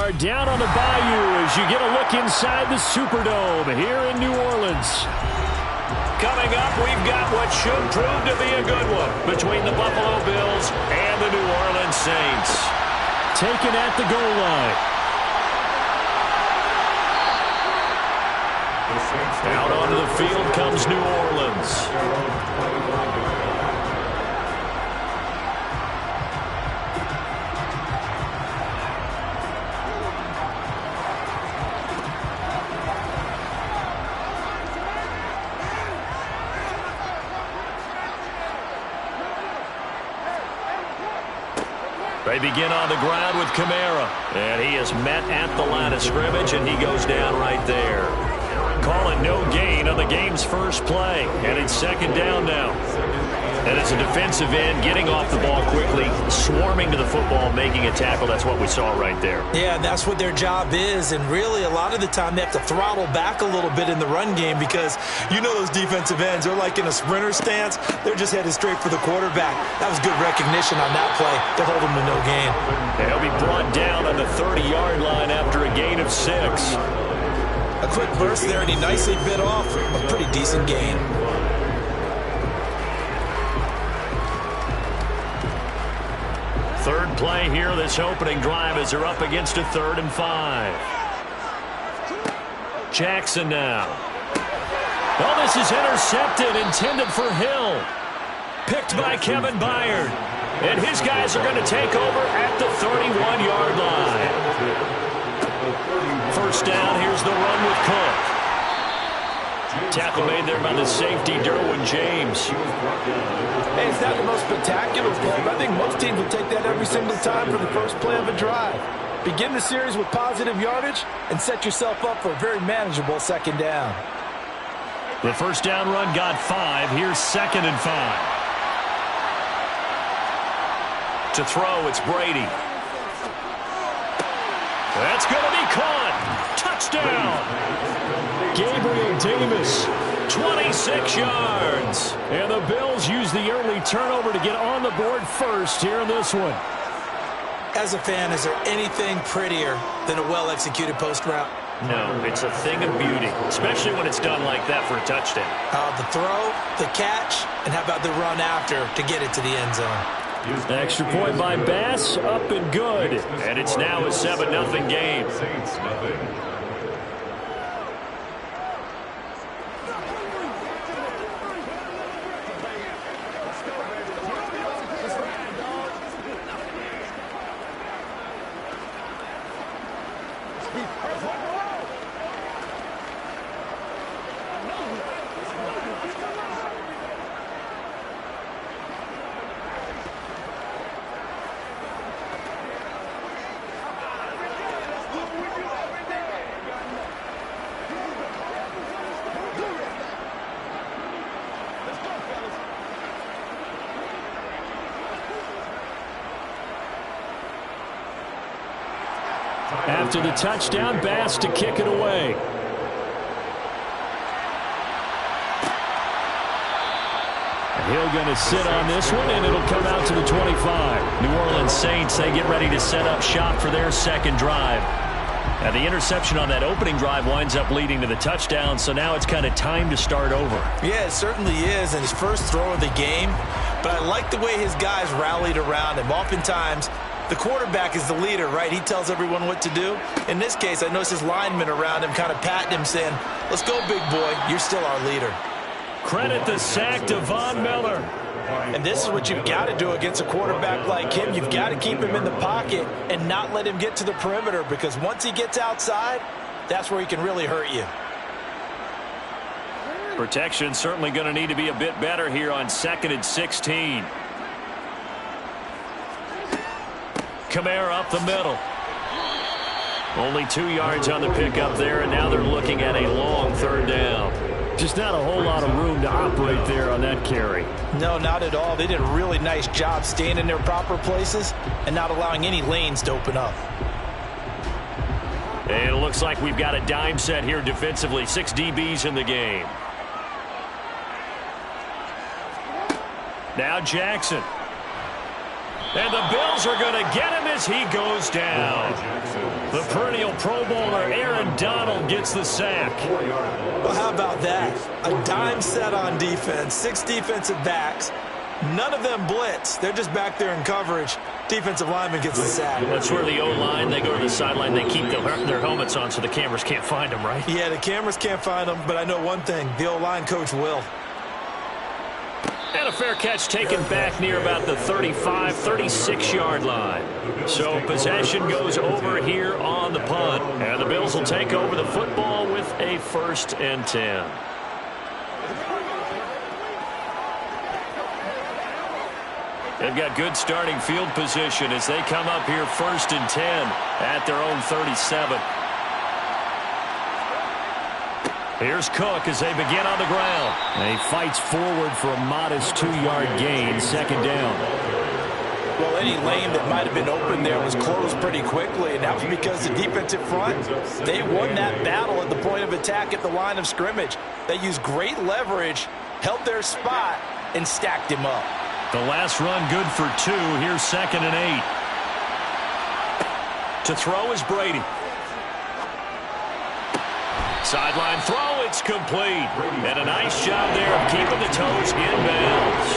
are down on the bayou as you get a look inside the Superdome here in New Orleans. Coming up, we've got what should prove to be a good one between the Buffalo Bills and the New Orleans Saints. Taken at the goal line. Out onto the field comes New Orleans. They begin on the ground with Kamara. And he is met at the line of scrimmage, and he goes down right there. Calling no gain on the game's first play. And it's second down now. And it's a defensive end getting off the ball quickly, swarming to the football, making a tackle. That's what we saw right there. Yeah, that's what their job is. And really, a lot of the time, they have to throttle back a little bit in the run game because you know those defensive ends, they're like in a sprinter stance. They're just headed straight for the quarterback. That was good recognition on that play to hold them to no gain. They'll be brought down on the 30-yard line after a gain of 6. A quick burst there, and he nicely bit off a pretty decent gain. Third play here, this opening drive as they're up against a 3rd and 5. Jackson now. Well, this is intercepted, intended for Hill. Picked by Kevin Byard. And his guys are going to take over at the 31-yard line. First down, here's the run with Cook. Tackle made there by the safety, Derwin James. Hey, it's not the most spectacular play, but I think most teams will take that every single time for the first play of a drive. Begin the series with positive yardage and set yourself up for a very manageable second down. The first down run got 5. Here's 2nd and 5. To throw, it's Brady. That's going to be caught. Touchdown. Gabriel Davis, 26 yards. And the Bills use the early turnover to get on the board first here in this one. As a fan, is there anything prettier than a well-executed post route? No, it's a thing of beauty, especially when it's done like that for a touchdown. The throw, the catch, and how about the run after to get it to the end zone? Extra point by Bass, up and good. And it's now a 7-0 game. After the touchdown, Bass to kick it away. Hill going to sit on this one, and it'll come out to the 25. New Orleans Saints, they get ready to set up shop for their second drive. Now, the interception on that opening drive winds up leading to the touchdown, so now it's kind of time to start over. Yeah, it certainly is, and his first throw of the game. But I like the way his guys rallied around him. Oftentimes, the quarterback is the leader, right? He tells everyone what to do. In this case, I noticed his linemen around him kind of patting him, saying, let's go, big boy. You're still our leader. Credit the sack to Von Miller. And this is what you've got to do against a quarterback like him. You've got to keep him in the pocket and not let him get to the perimeter, because once he gets outside, that's where he can really hurt you. Protection certainly going to need to be a bit better here on 2nd and 16. Kamara up the middle. Only 2 yards on the pickup there, and now they're looking at a long 3rd down. Just not a whole lot of room to operate there on that carry. No, not at all. They did a really nice job staying in their proper places and not allowing any lanes to open up. And it looks like we've got a dime set here defensively. 6 DBs in the game. Now Jackson. And the Bills are going to get him as he goes down. The perennial Pro Bowler Aaron Donald gets the sack. Well, how about that? A dime set on defense, 6 defensive backs. None of them blitz. They're just back there in coverage. Defensive lineman gets the sack. That's where the O-line, they go to the sideline, they keep their helmets on so the cameras can't find them, right? Yeah, the cameras can't find them, but I know one thing. The O-line coach will. And a fair catch taken back near about the 35, 36-yard line. So possession goes over here on the punt. And the Bills will take over the football with a 1st and 10. They've got good starting field position as they come up here 1st and 10 at their own 37. Here's Cook as they begin on the ground. And he fights forward for a modest 2-yard gain, 2nd down. Well, any lane that might have been open there was closed pretty quickly, and that was because the defensive front, they won that battle at the point of attack at the line of scrimmage. They used great leverage, held their spot, and stacked him up. The last run good for 2. Here's 2nd and 8. To throw is Brady. Sideline throw, it's complete. And a nice job there of keeping the toes in bounds.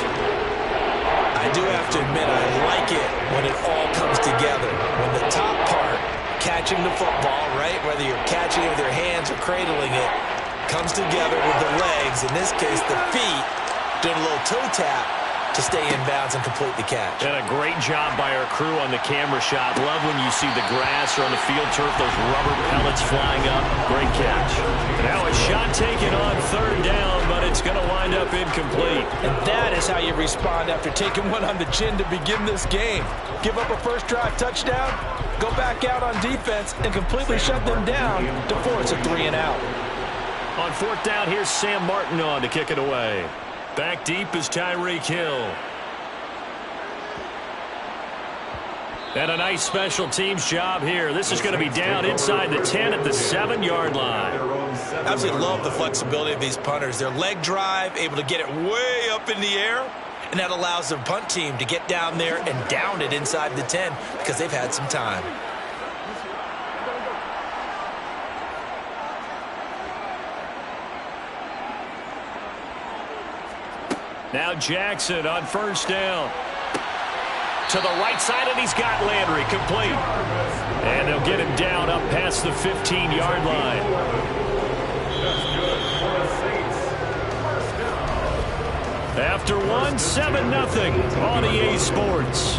I do have to admit, I like it when it all comes together. When the top part, catching the football, right, whether you're catching it with your hands or cradling it, comes together with the legs, in this case the feet, doing a little toe tap to stay in bounds and complete the catch. And a great job by our crew on the camera shot. Love when you see the grass or on the field turf, those rubber pellets flying up. Great catch. Now a shot taken on 3rd down, but it's going to wind up incomplete. And that is how you respond after taking one on the chin to begin this game. Give up a first drive touchdown, go back out on defense, and completely shut them down to force a 3-and-out. On 4th down, here's Sam Martin on to kick it away. Back deep is Tyreek Hill. And a nice special teams job here. This is going to be down inside the 10 at the 7-yard line. Absolutely love the flexibility of these punters. Their leg drive, able to get it way up in the air, and that allows the punt team to get down there and down it inside the 10 because they've had some time. Now Jackson on 1st down. To the right side, and he's got Landry complete. And they'll get him down up past the 15-yard line. After 7-0 on EA Sports.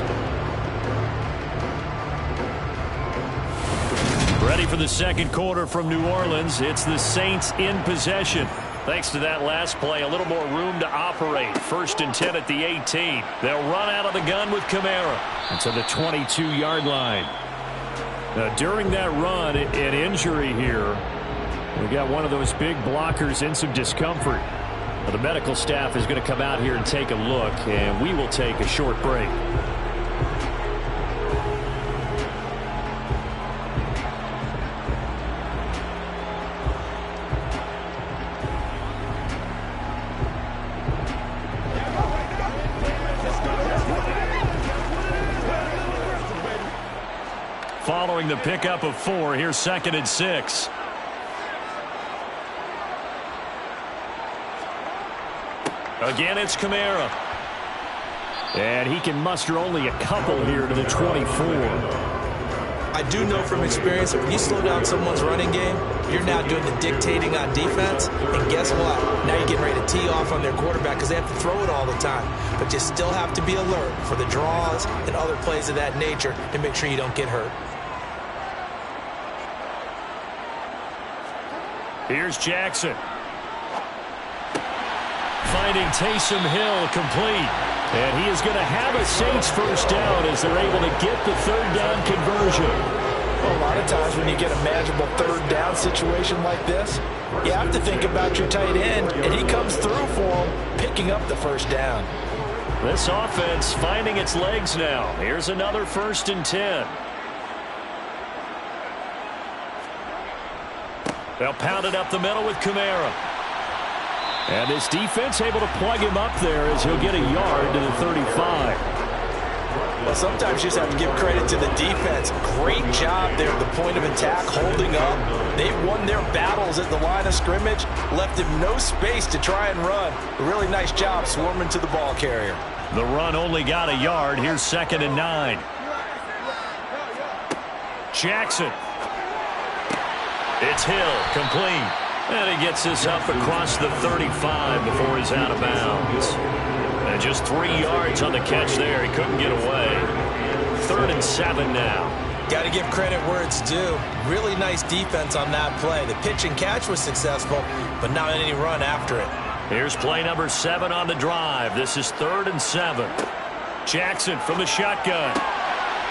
Ready for the 2nd quarter from New Orleans. It's the Saints in possession. Thanks to that last play, a little more room to operate. 1st and 10 at the 18. They'll run out of the gun with Kamara. And to the 22-yard line. Now, during that run, an injury here. We got one of those big blockers in some discomfort. Well, the medical staff is going to come out here and take a look, and we will take a short break. Following the pickup of 4, here's 2nd and 6. Again, it's Kamara. And he can muster only a couple here to the 24. I do know from experience that when you slow down someone's running game, you're now doing the dictating on defense. And guess what? Now you're getting ready to tee off on their quarterback because they have to throw it all the time. But you still have to be alert for the draws and other plays of that nature to make sure you don't get hurt. Here's Jackson. Finding Taysom Hill complete. And he is going to have a Saints 1st down as they're able to get the 3rd down conversion. Well, a lot of times when you get a manageable 3rd down situation like this, you have to think about your tight end, and he comes through for him, picking up the 1st down. This offense finding its legs now. Here's another 1st and 10. They'll pound it up the middle with Kamara. And this defense able to plug him up there as he'll get a yard to the 35. Well, sometimes you just have to give credit to the defense. Great job there at the point of attack, holding up. They won their battles at the line of scrimmage, left him no space to try and run. A really nice job swarming to the ball carrier. The run only got a yard. Here's 2nd and 9. Jackson. It's Hill, complete. And he gets this up across the 35 before he's out of bounds. And just 3 yards on the catch there. He couldn't get away. 3rd and 7 now. Got to give credit where it's due. Really nice defense on that play. The pitch and catch was successful, but not any run after it. Here's play number 7 on the drive. This is 3rd and 7. Jackson from the shotgun.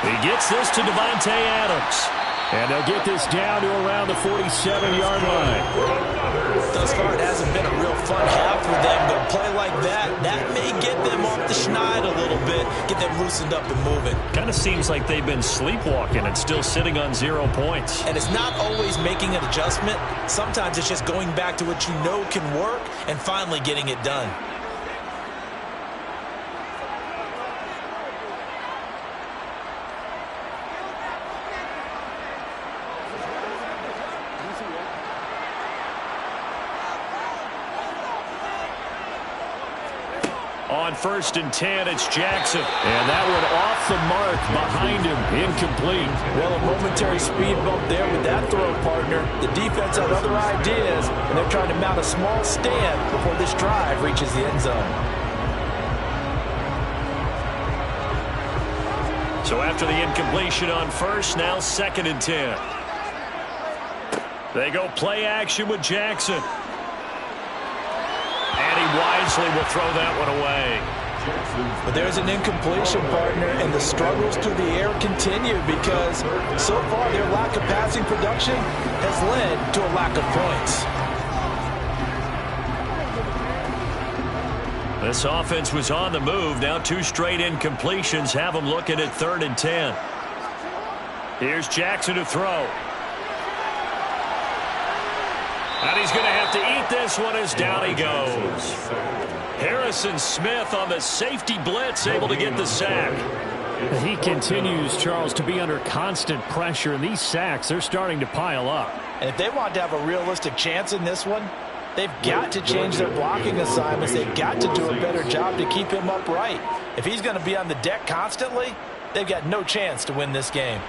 He gets this to Devontae Adams. And they'll get this down to around the 47-yard line. Thus far, it hasn't been a real fun half for them, but a play like that may get them off the schneid a little bit, get them loosened up and moving. Kind of seems like they've been sleepwalking and still sitting on 0 points. And it's not always making an adjustment. Sometimes it's just going back to what you know can work and finally getting it done. On 1st and 10, it's Jackson. And that one off the mark behind him. Incomplete. Well, a momentary speed bump there with that throw, partner. The defense had other ideas, and they're trying to mount a small stand before this drive reaches the end zone. So after the incompletion on 1st, now 2nd and 10. They go play action with Jackson. And he wisely will throw that one away. But there's an incompletion, partner, and the struggles through the air continue because so far their lack of passing production has led to a lack of points. This offense was on the move. Now 2 straight incompletions have them looking at 3rd and 10. Here's Jackson to throw. And he's going to have to eat this one as down he goes. Harrison Smith on the safety blitz, able to get the sack. He continues, Charles, to be under constant pressure, and these sacks, they're starting to pile up. And if they want to have a realistic chance in this one, they've got to change their blocking assignments. They've got to do a better job to keep him upright. If he's going to be on the deck constantly, they've got no chance to win this game.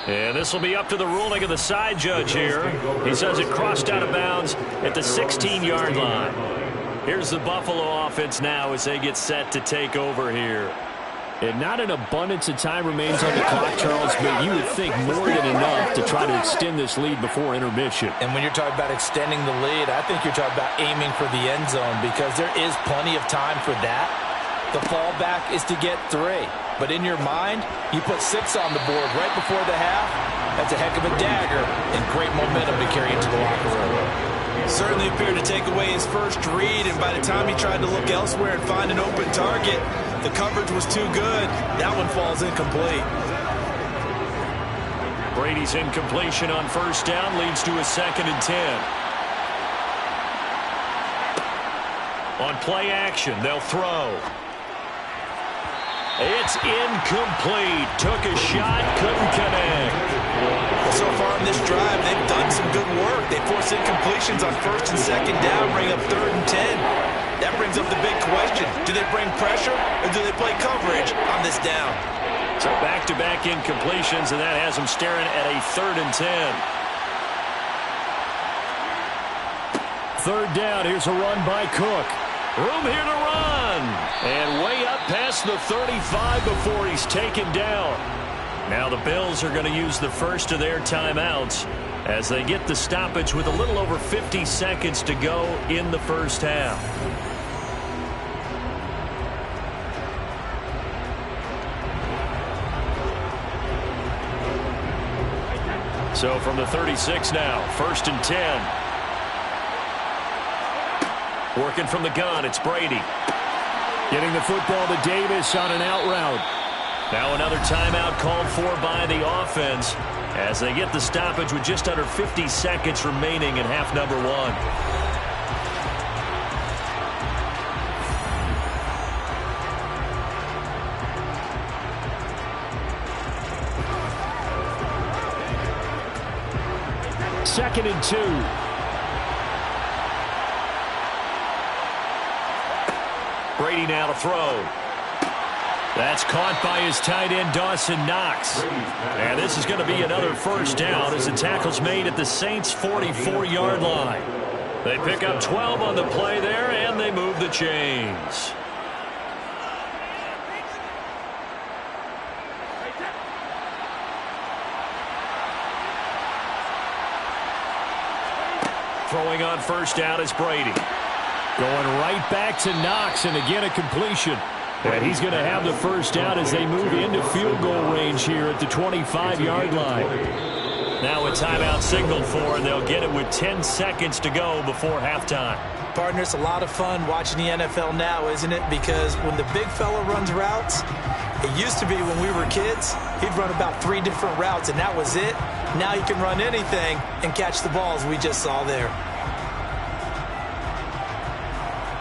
And this will be up to the ruling of the side judge here. He says it crossed out of bounds at the 16-yard line. Here's the Buffalo offense now as they get set to take over here. And not an abundance of time remains on the clock, Charles, but you would think more than enough to try to extend this lead before intermission. And when you're talking about extending the lead, I think you're talking about aiming for the end zone because there is plenty of time for that. The fallback is to get 3. But in your mind, you put 6 on the board right before the half. That's a heck of a dagger and great momentum to carry into the locker room. Certainly appeared to take away his first read, and by the time he tried to look elsewhere and find an open target, the coverage was too good. That one falls incomplete. Brady's incompletion on 1st down leads to a 2nd and 10. On play action, they'll throw. It's incomplete. Took a shot, couldn't connect. So far in this drive, they've done some good work. They force incompletions on 1st and 2nd down, bring up 3rd and 10. That brings up the big question. Do they bring pressure or do they play coverage on this down? So back-to-back incompletions, and that has them staring at a 3rd and 10. 3rd down, here's a run by Cook. Room here to run. And way up past the 35 before he's taken down. Now the Bills are going to use the first of their timeouts as they get the stoppage with a little over 50 seconds to go in the first half. So from the 36 now, 1st and 10. Working from the gun, it's Brady. Getting the football to Davis on an out route. Now another timeout called for by the offense as they get the stoppage with just under 50 seconds remaining in half number 1. 2nd and 2. Brady now to throw. That's caught by his tight end, Dawson Knox. And this is going to be another first down as the tackle's made at the Saints' 44-yard line. They pick up 12 on the play there, and they move the chains. Throwing on first down is Brady. Going right back to Knox, and again a completion. And he's going to have the first down as they move into field goal range here at the 25-yard line. Now a timeout signal for, and they'll get it with 10 seconds to go before halftime. Partner, it's a lot of fun watching the NFL now, isn't it? Because when the big fella runs routes, it used to be when we were kids, he'd run about 3 different routes, and that was it. Now he can run anything and catch the balls we just saw there.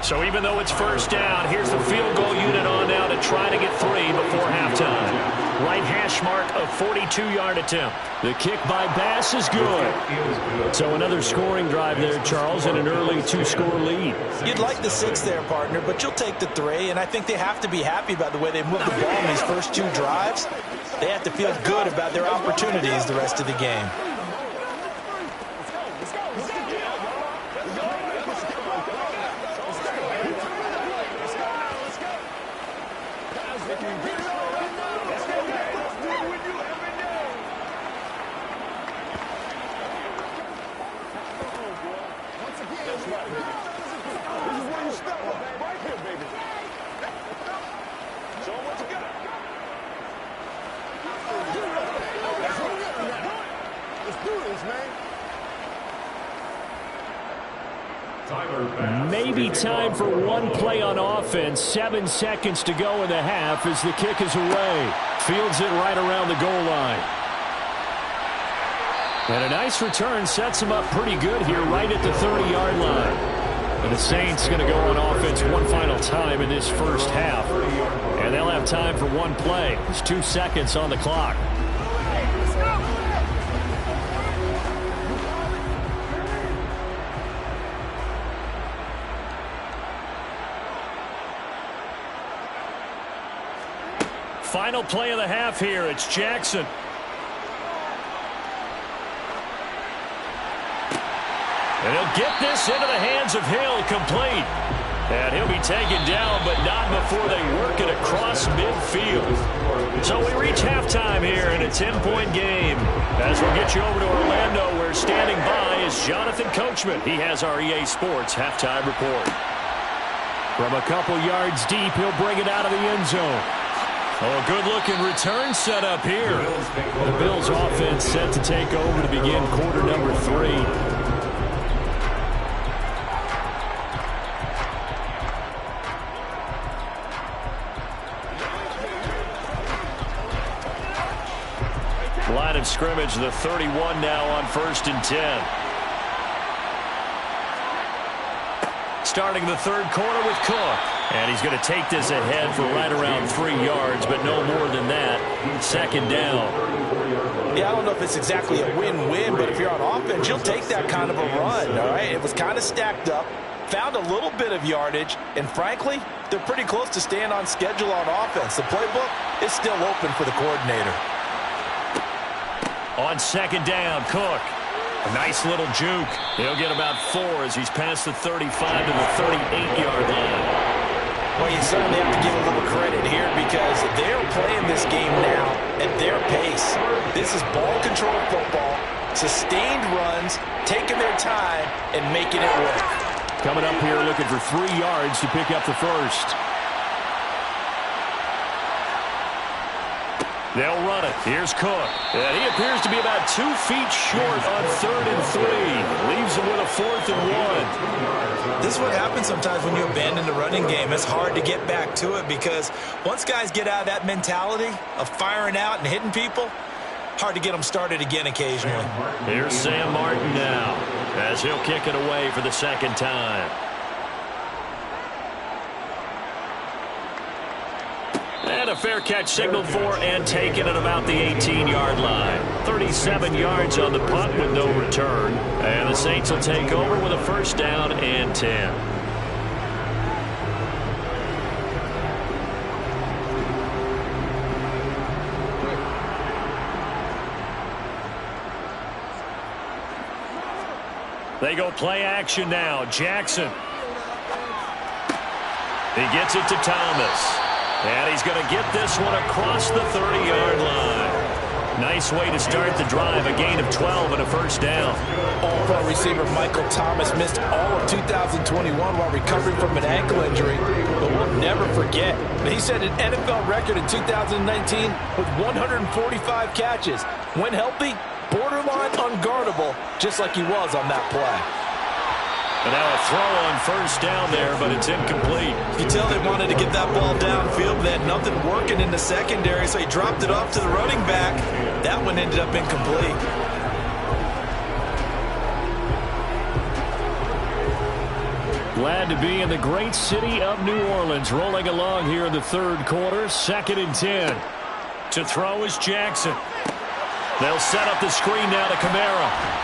So even though it's first down, here's the field goal unit on now to try to get 3 before halftime. Right hash mark, a 42-yard attempt. The kick by Bass is good. So another scoring drive there, Charles, and an early 2-score lead. You'd like the 6 there, partner, but you'll take the 3, and I think they have to be happy about the way they moved the ball in these first 2 drives. They have to feel good about their opportunities the rest of the game. Maybe time for one play on offense. 7 seconds to go in the half as the kick is away. Fields it right around the goal line. And a nice return sets him up pretty good here right at the 30-yard line. And the Saints going to go on offense one final time in this first half. And they'll have time for one play. There's 2 seconds on the clock. Final play of the half here. It's Jackson. And he'll get this into the hands of Hill, complete. And he'll be taken down, but not before they work it across midfield. So we reach halftime here in a 10-point game. As we'll get you over to Orlando, where standing by is Jonathan Coachman. He has our EA Sports halftime report. From a couple yards deep, he'll bring it out of the end zone. Oh, good-looking return set up here. The Bills' offense set to take over to begin quarter number 3. Line of scrimmage, the 31 now on 1st and 10. Starting the third quarter with Cook. And he's going to take this ahead for right around 3 yards, but no more than that. 2nd down. Yeah, I don't know if it's exactly a win-win, but if you're on offense, you'll take that kind of a run, all right? It was kind of stacked up, found a little bit of yardage, and frankly, they're pretty close to staying on schedule on offense. The playbook is still open for the coordinator. On 2nd down, Cook. A nice little juke. He'll get about 4 as he's past the 35 to the 38-yard line. Well, you certainly have to give a little credit here because they're playing this game now at their pace. This is ball control football, sustained runs, taking their time, and making it work. Coming up here looking for 3 yards to pick up the first. They'll run it. Here's Cook. And he appears to be about 2 feet short on 3rd and 3. Leaves him with a 4th and 1. This is what happens sometimes when you abandon the running game. It's hard to get back to it because once guys get out of that mentality of firing out and hitting people, hard to get them started again occasionally. Here's Sam Martin now as he'll kick it away for the 2nd time. And a fair catch signaled for and taken at about the 18-yard line. 37 yards on the punt with no return. And the Saints will take over with a first down and 10. They go play action now. Jackson. He gets it to Thomas. And he's going to get this one across the 30-yard line. Nice way to start the drive. A gain of 12 and a first down. All-pro receiver Michael Thomas missed all of 2021 while recovering from an ankle injury. But we'll never forget, he set an NFL record in 2019 with 145 catches. When healthy, borderline unguardable, just like he was on that play. And now a throw on first down there, but it's incomplete. You can tell they wanted to get that ball downfield, but they had nothing working in the secondary, so he dropped it off to the running back. That one ended up incomplete. Glad to be in the great city of New Orleans, rolling along here in the third quarter. 2nd and 10. To throw is Jackson. They'll set up the screen now to Kamara.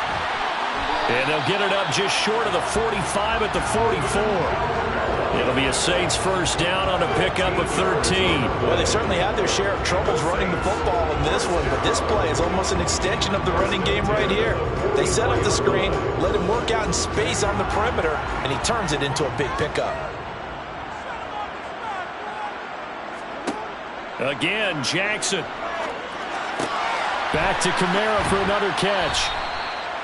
And they'll get it up just short of the 45 at the 44. It'll be a Saints first down on a pickup of 13. Well, they certainly had their share of troubles running the football in this one, but this play is almost an extension of the running game right here. They set up the screen, let him work out in space on the perimeter, and he turns it into a big pickup. Again, Jackson. Back to Kamara for another catch.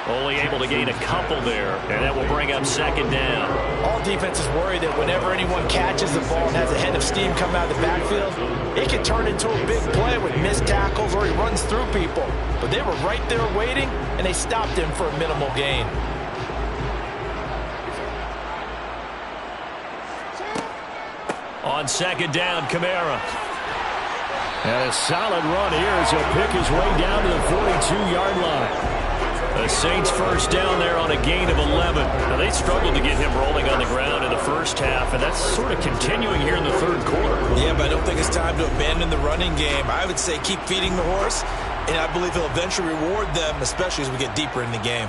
Only able to gain a couple there, and that will bring up 2nd down. All defenses worry that whenever anyone catches the ball and has a head of steam come out of the backfield, it can turn into a big play with missed tackles or he runs through people. But they were right there waiting, and they stopped him for a minimal gain. On 2nd down, Kamara. And a solid run here as he'll pick his way down to the 42-yard line. The Saints first down there on a gain of 11. Now, they struggled to get him rolling on the ground in the first half, and that's sort of continuing here in the third quarter. Yeah, but I don't think it's time to abandon the running game. I would say keep feeding the horse, and I believe he'll eventually reward them, especially as we get deeper in the game.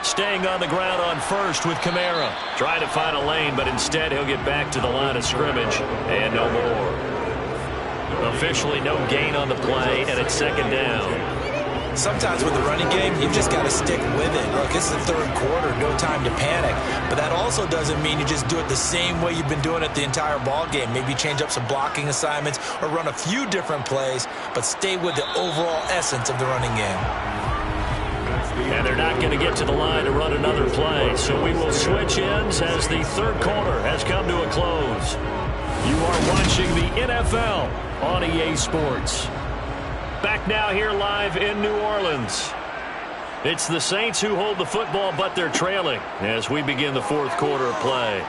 Staying on the ground on first with Kamara. Trying to find a lane, but instead he'll get back to the line of scrimmage, and no more. Officially no gain on the play, and it's 2nd down. Sometimes with the running game, you've just got to stick with it. Look, it's the third quarter, no time to panic. But that also doesn't mean you just do it the same way you've been doing it the entire ball game. Maybe change up some blocking assignments or run a few different plays, but stay with the overall essence of the running game. And they're not going to get to the line to run another play, so we will switch ends as the third quarter has come to a close. You are watching the NFL on EA Sports. Back now here live in New Orleans. It's the Saints who hold the football, but they're trailing as we begin the fourth quarter of play.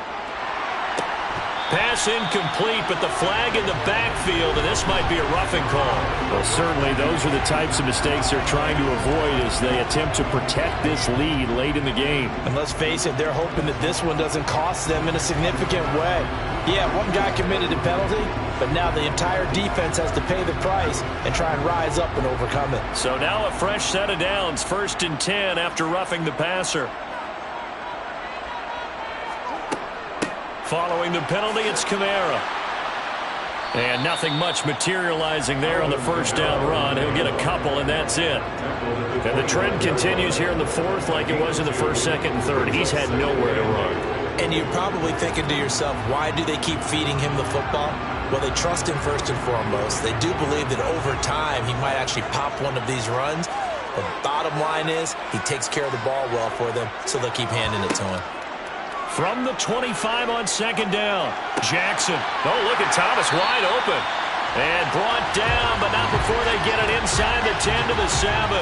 Pass incomplete, but the flag in the backfield, and this might be a roughing call. Well, certainly those are the types of mistakes they're trying to avoid as they attempt to protect this lead late in the game. And let's face it, they're hoping that this one doesn't cost them in a significant way. Yeah, one guy committed a penalty, but now the entire defense has to pay the price and try and rise up and overcome it. So now a fresh set of downs, 1st and 10 after roughing the passer. Following the penalty, it's Kamara. And nothing much materializing there on the first down run. He'll get a couple, and that's it. And the trend continues here in the fourth like it was in the first, second, and third. He's had nowhere to run. And you're probably thinking to yourself, why do they keep feeding him the football? Well, they trust him first and foremost. They do believe that over time he might actually pop one of these runs. But bottom line is he takes care of the ball well for them, so they'll keep handing it to him. From the 25 on 2nd down, Jackson. Oh, look at Thomas wide open. And brought down, but not before they get it inside the 10 to the 7.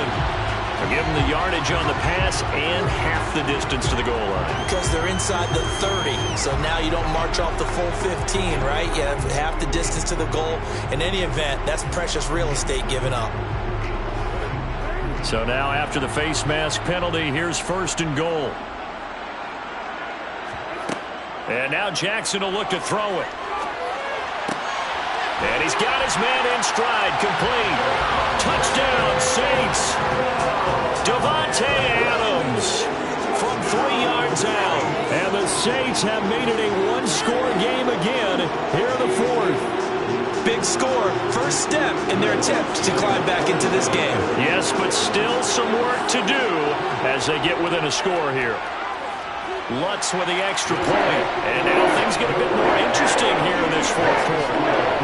They'll give them the yardage on the pass and half the distance to the goal line. Because they're inside the 30, so now you don't march off the full 15, right? You have half the distance to the goal. In any event, that's precious real estate given up. So now after the face mask penalty, here's 1st and goal. And now Jackson will look to throw it. And he's got his man in stride, complete. Touchdown, Saints. Devontae Adams from 3 yards out. And the Saints have made it a one-score game again here in the fourth. Big score, first step in their attempt to climb back into this game. Yes, but still some work to do as they get within a score here. Lutz with the extra point. And now things get a bit more interesting here in this fourth quarter.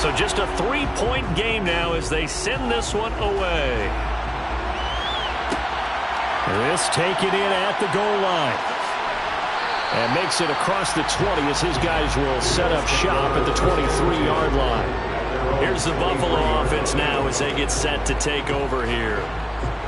So just a 3-point game now as they send this one away. This taken in at the goal line. And makes it across the 20 as his guys will set up shop at the 23-yard line. Here's the Buffalo offense now as they get set to take over here.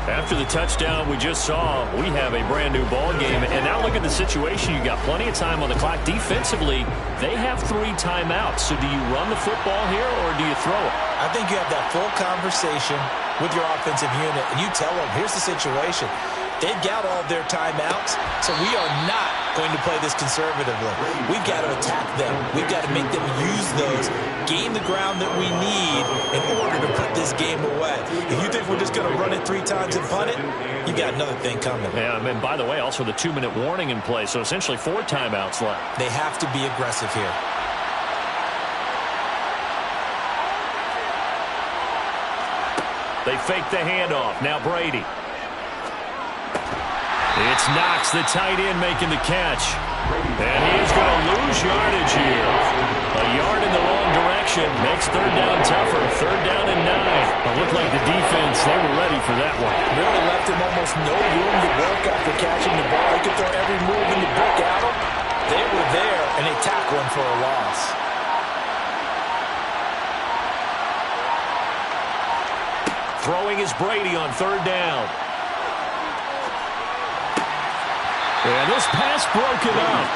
After the touchdown we just saw, we have a brand new ball game. And now look at the situation. You got plenty of time on the clock. Defensively, they have 3 timeouts. So do you run the football here or do you throw it? I think you have that full conversation with your offensive unit, and you tell them, here's the situation. They've got all their timeouts, so we are not going to play this conservatively. We've got to attack them. We've got to make them use those, gain the ground that we need in order to put this game away. If you think we're just going to run it 3 times and punt it, you got another thing coming. Yeah, and by the way, also the 2-minute warning in play, so essentially 4 timeouts left. They have to be aggressive here. They fake the handoff. Now Brady. It's Knox, the tight end, making the catch. And he's going to lose yardage here. A yard in the wrong direction makes third down tougher. Third down and 9. It looked like the defense, they were ready for that one. Really left him almost no room to work after catching the ball. He could throw every move in the book at him. They were there, and they tackle him for a loss. Throwing is Brady on third down. And this pass broken up.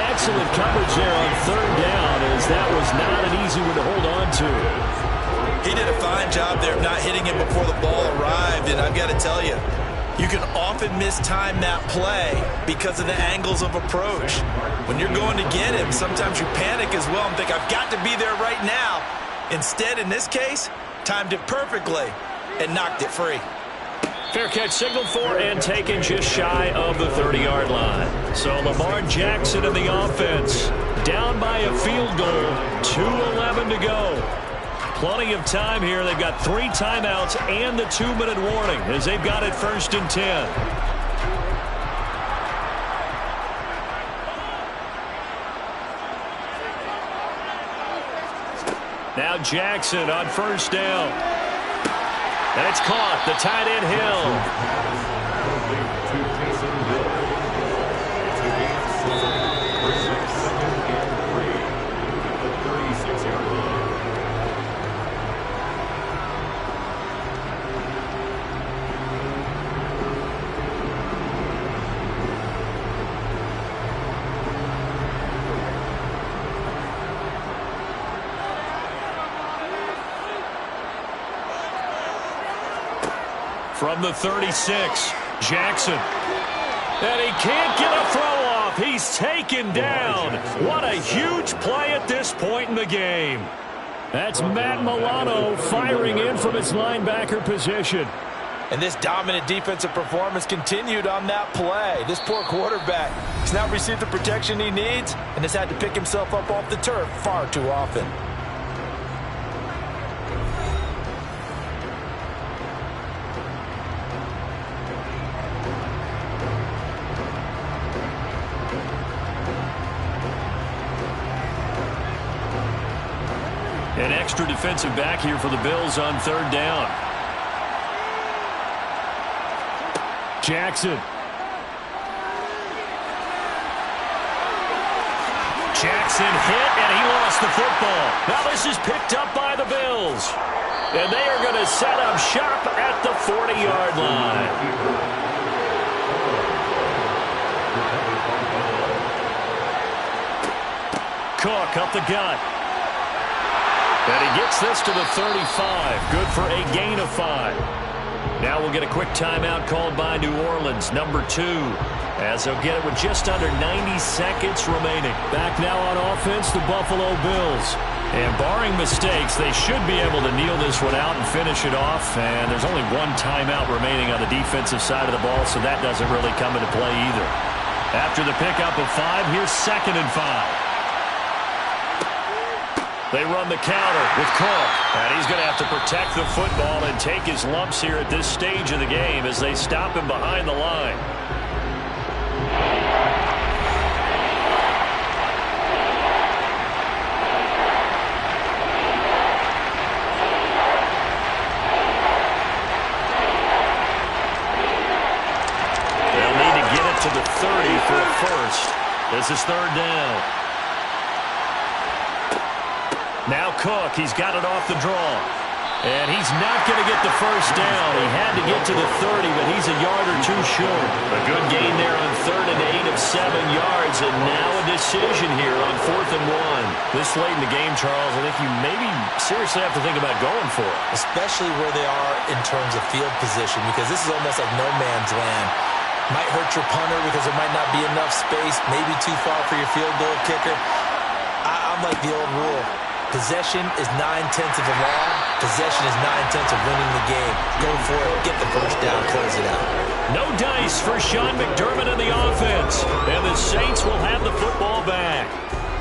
Excellent coverage there on third down, as that was not an easy one to hold on to. He did a fine job there of not hitting him before the ball arrived, and I've got to tell you, you can often mistime that play because of the angles of approach. When you're going to get him, sometimes you panic as well and think, I've got to be there right now. Instead, in this case, timed it perfectly and knocked it free. Fair catch signaled for and taken just shy of the 30-yard line. So Lamar Jackson and the offense down by a field goal, 2:11 to go. Plenty of time here. They've got 3 timeouts and the 2-minute warning as they've got it 1st and 10. Now Jackson on 1st down. And it's caught. The tight end Hill. From the 36, Jackson. And he can't get a throw off. He's taken down. What a huge play at this point in the game. That's Matt Milano firing in from his linebacker position. And this dominant defensive performance continued on that play. This poor quarterback has not received the protection he needs and has had to pick himself up off the turf far too often. An extra defensive back here for the Bills on third down. Jackson. Jackson hit, and he lost the football. Now this is picked up by the Bills. And they are going to set up shop at the 40-yard line. Cook up the gut. And he gets this to the 35. Good for a gain of 5. Now we'll get a quick timeout called by New Orleans, number 2. As they'll get it with just under 90 seconds remaining. Back now on offense, the Buffalo Bills. And barring mistakes, they should be able to kneel this one out and finish it off. And there's only one timeout remaining on the defensive side of the ball, so that doesn't really come into play either. After the pickup of 5, here's 2nd and 5. They run the counter with Cook. And he's going to have to protect the football and take his lumps here at this stage of the game as they stop him behind the line. To the 30 for a first. This is 3rd down. Now Cook, he's got it off the draw. And he's not going to get the first down. He had to get to the 30, but he's a yard or 2 short. A good gain there on 3rd and 8 of 7 yards, and now a decision here on 4th and 1. This late in the game, Charles, I think you maybe seriously have to think about going for it. Especially where they are in terms of field position, because this is almost like no man's land. Might hurt your punter because there might not be enough space, maybe too far for your field goal kicker. I'm like the old rule. Possession is 9/10 of the law. Possession is 9/10 of winning the game. Go for it. Get the first down. Close it out. No dice for Sean McDermott in the offense. And the Saints will have the football back.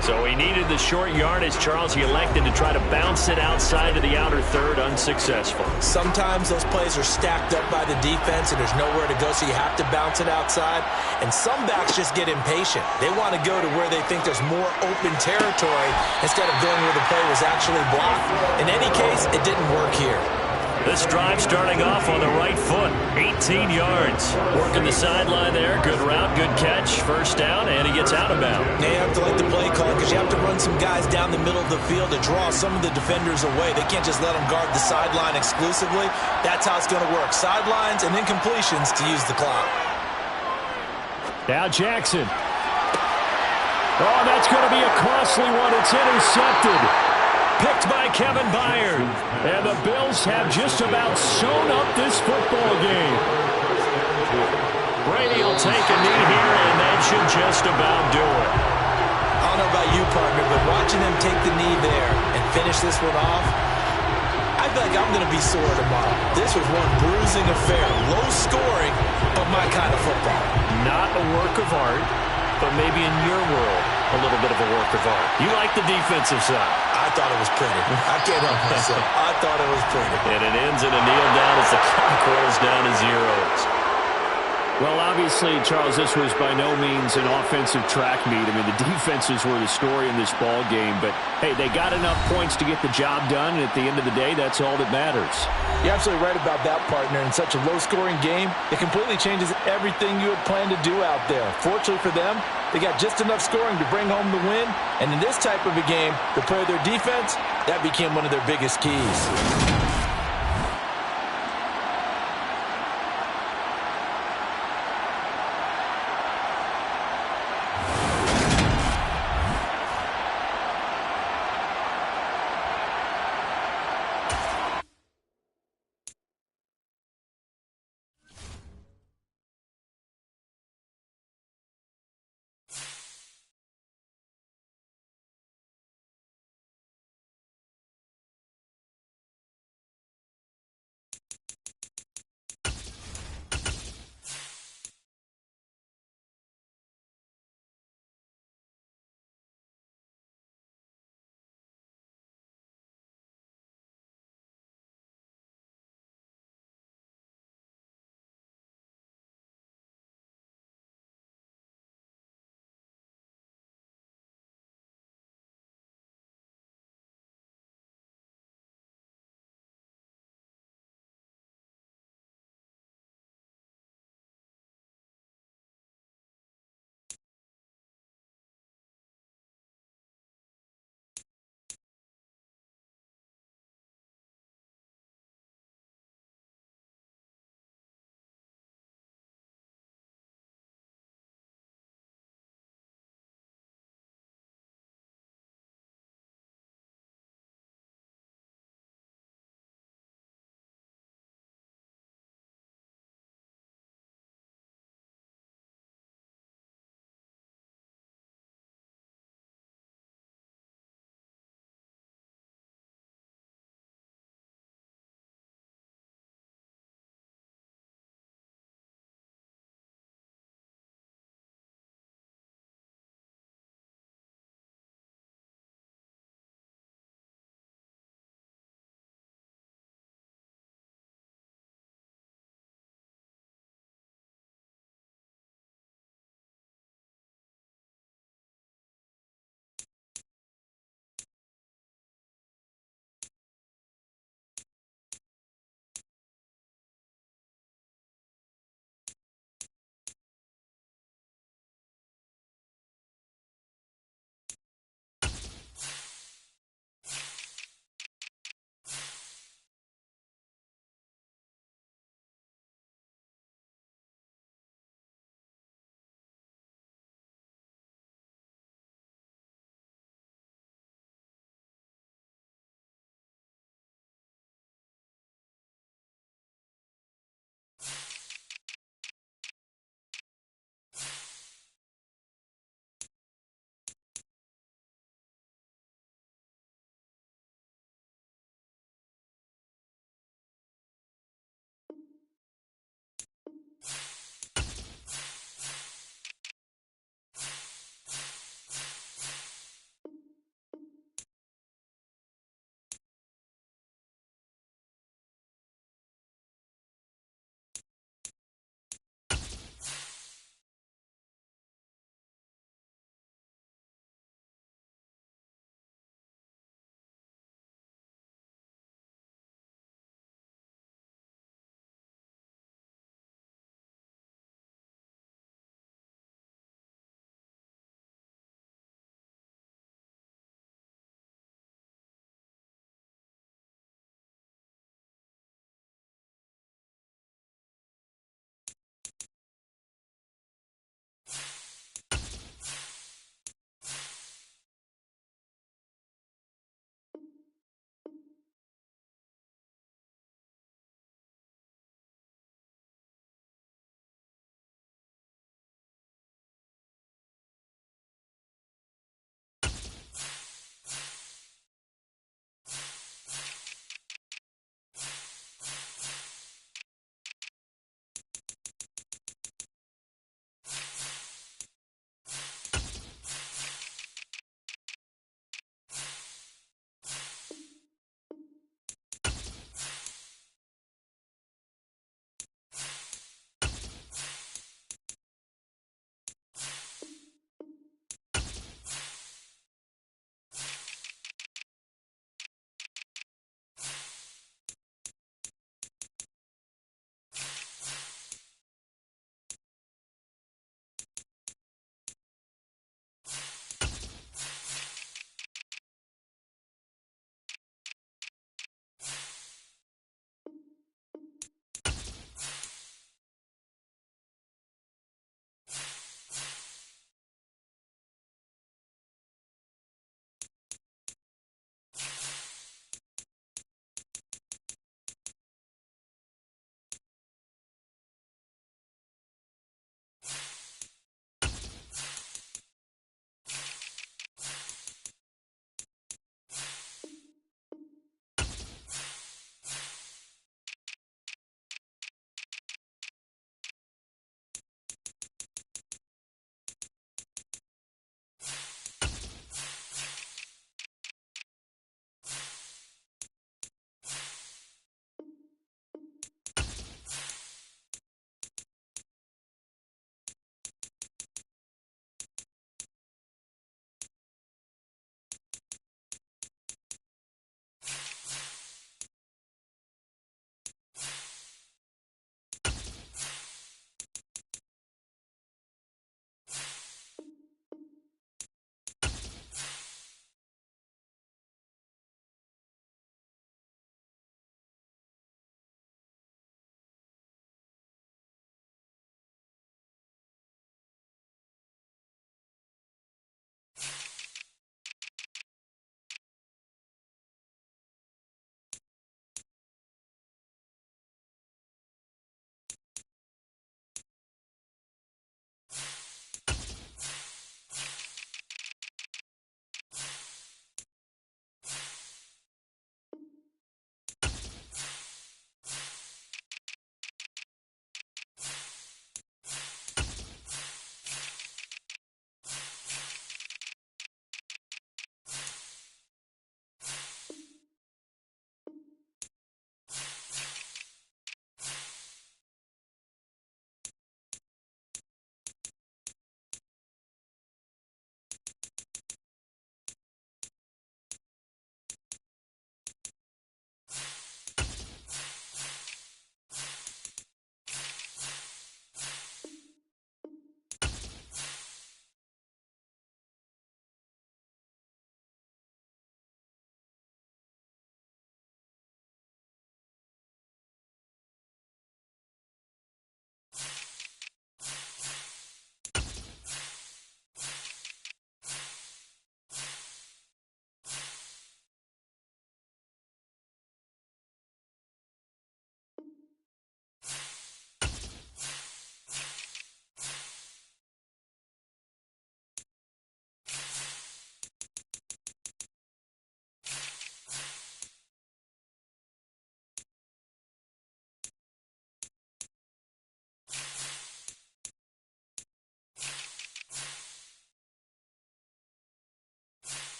So he needed the short yardage, Charles. He elected to try to bounce it outside of the outer third, unsuccessful. Sometimes those plays are stacked up by the defense and there's nowhere to go, so you have to bounce it outside. And some backs just get impatient. They want to go to where they think there's more open territory instead of going where the play was actually blocked. In any case, it didn't work here. This drive starting off on the right foot, 18 yards. Working the sideline there, good route, good catch, first down, and he gets out of bounds. Now you have to like the play call because you have to run some guys down the middle of the field to draw some of the defenders away. They can't just let them guard the sideline exclusively. That's how it's going to work. Sidelines and incompletions to use the clock. Now Jackson. Oh, that's going to be a costly one. It's intercepted. Picked by Kevin Byard. And the Bills have just about sewn up this football game. Brady will take a knee here, and that should just about do it. I don't know about you, partner, but watching them take the knee there and finish this one off, I feel like I'm going to be sore tomorrow. This was one bruising affair. Low scoring, but my kind of football. Not a work of art, but maybe in your world, a little bit of a work of art. You like the defensive side. I thought it was pretty. I can't help myself. I thought it was pretty. And it ends in a kneel down as the clock rolls down to zeros. Well, obviously, Charles, this was by no means an offensive track meet. I mean, the defenses were the story in this ball game. But, hey, they got enough points to get the job done. And at the end of the day, that's all that matters. You're absolutely right about that, partner. In such a low-scoring game, it completely changes everything you had planned to do out there. Fortunately for them, they got just enough scoring to bring home the win. And in this type of a game, to play their defense, that became one of their biggest keys.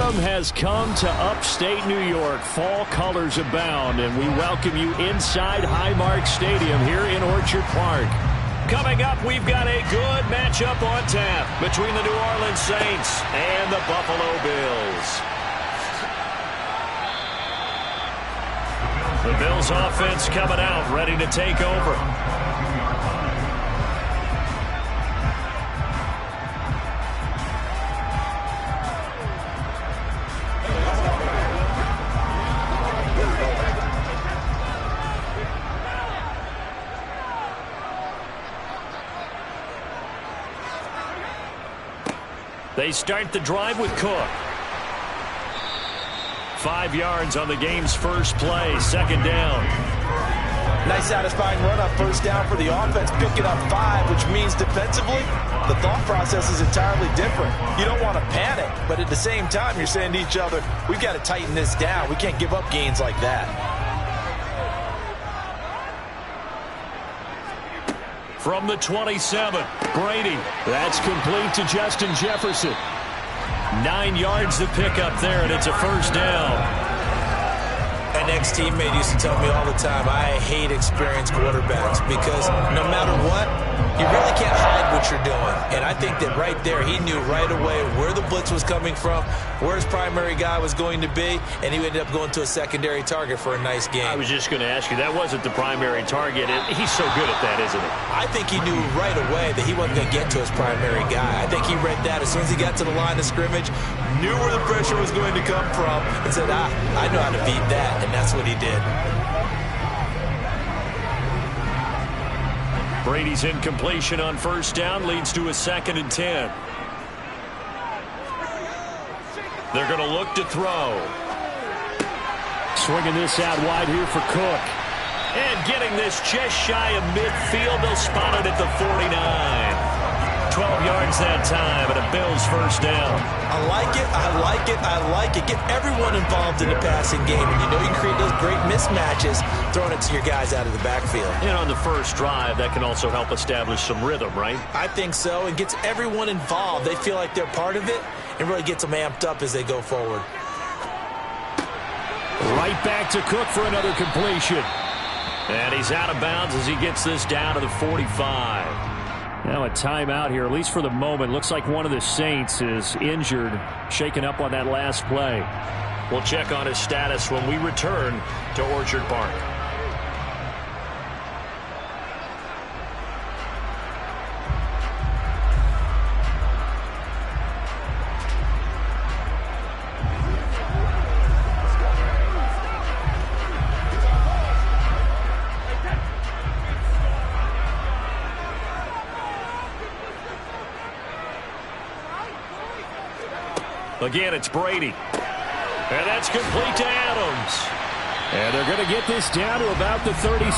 Autumn has come to upstate New York. Fall colors abound, and we welcome you inside Highmark Stadium here in Orchard Park. Coming up, we've got a good matchup on tap between the New Orleans Saints and the Buffalo Bills. The Bills offense coming out, ready to take over. They start the drive with Cook. 5 yards on the game's first play, second down. Nice satisfying run on first down for the offense, picking up 5, which means defensively, the thought process is entirely different. You don't want to panic, but at the same time, you're saying to each other, we've got to tighten this down. We can't give up gains like that. From the 27, Brady. That's complete to Justin Jefferson. 9 yards to pick up there, and it's a first down. An ex-teammate used to tell me all the time, I hate experienced quarterbacks because no matter what, you really can't hide what you're doing. And I think that right there, he knew right away where the blitz was coming from, where his primary guy was going to be, and he ended up going to a secondary target for a nice game. I was just going to ask you, that wasn't the primary target. He's so good at that, isn't he? I think he knew right away that he wasn't going to get to his primary guy. I think he read that as soon as he got to the line of scrimmage, knew where the pressure was going to come from, and said, I know how to beat that, and that's what he did. Brady's incompletion on first down leads to a 2nd and 10. They're going to look to throw. Swinging this out wide here for Cook. And getting this just shy of midfield. They'll spot it at the 49. 12 yards that time, and a Bills first down. I like it, I like it, I like it. Get everyone involved in the passing game, and you know you can create those great mismatches throwing it to your guys out of the backfield. And on the first drive, that can also help establish some rhythm, right? I think so, and gets everyone involved. They feel like they're part of it, and really gets them amped up as they go forward. Right back to Cook for another completion. And he's out of bounds as he gets this down to the 45. Now a timeout here, at least for the moment. Looks like one of the Saints is injured, shaken up on that last play. We'll check on his status when we return to Orchard Park. Again, it's Brady. And that's complete to Adams. And they're going to get this down to about the 37.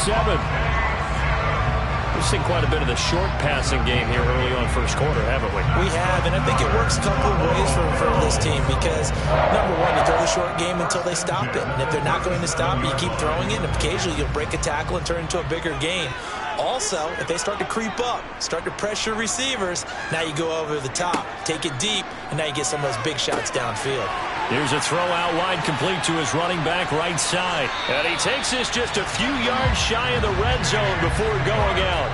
We've seen quite a bit of the short passing game here early on first quarter, haven't we? We have, and I think it works a couple of ways for this team because, number one, you throw the short game until they stop it. And if they're not going to stop it, you keep throwing it, and occasionally you'll break a tackle and turn it into a bigger gain. Also, if they start to creep up, start to pressure receivers, now you go over the top, take it deep, and now you get some of those big shots downfield. Here's a throw out wide, complete to his running back right side. And he takes this just a few yards shy of the red zone before going out.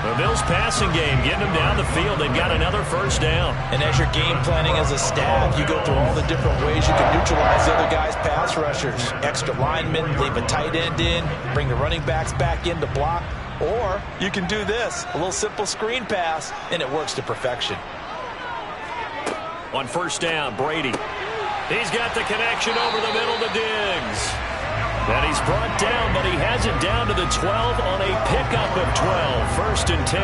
The Bills passing game, getting them down the field. They've got another first down. And as you're game planning as a staff, you go through all the different ways you can neutralize the other guys' pass rushers. Extra linemen, leave a tight end in, bring the running backs back in to block. Or you can do this, a little simple screen pass, and it works to perfection. On first down, Brady. He's got the connection over the middle to Diggs. And he's brought down, but he has it down to the 12 on a pickup of 12. First and 10.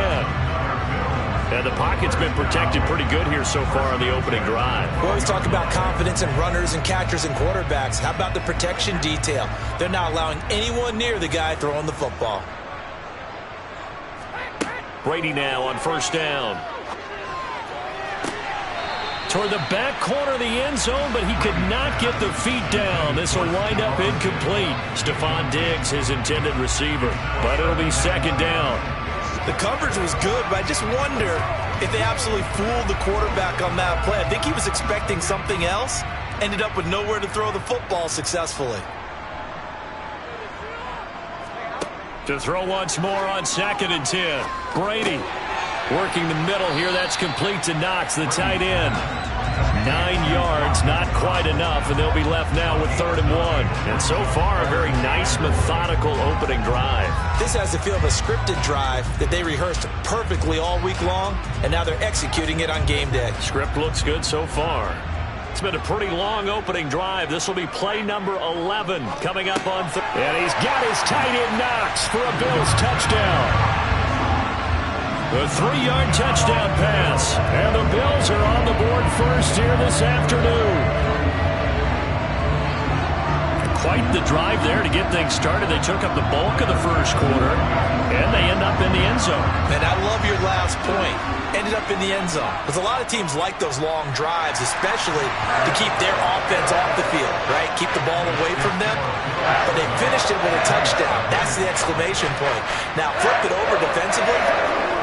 And the pocket's been protected pretty good here so far on the opening drive. We always talk about confidence in runners and catchers and quarterbacks. How about the protection detail? They're not allowing anyone near the guy throwing the football. Brady now on first down. Toward the back corner of the end zone, but he could not get the feet down. This will wind up incomplete. Stephon Diggs, his intended receiver. But it'll be second down. The coverage was good, but I just wonder if they absolutely fooled the quarterback on that play. I think he was expecting something else, ended up with nowhere to throw the football successfully. To throw once more on 2nd and 10. Brady working the middle here. That's complete to Knox, the tight end. 9 yards, not quite enough, and they'll be left now with 3rd and 1. And so far, a very nice, methodical opening drive. This has the feel of a scripted drive that they rehearsed perfectly all week long, and now they're executing it on game day. Script looks good so far. It's been a pretty long opening drive. This will be play number 11 coming up on and he's got his tight end Knox for a Bills touchdown. The 3-yard touchdown pass. And the Bills are on the board first here this afternoon. Quite the drive there to get things started. They took up the bulk of the first quarter, and they end up in the end zone. And I love your last point. Ended up in the end zone. Because a lot of teams like those long drives, especially to keep their offense off the field, right? Keep the ball away from them. But they finished it with a touchdown. That's the exclamation point. Now, flip it over defensively.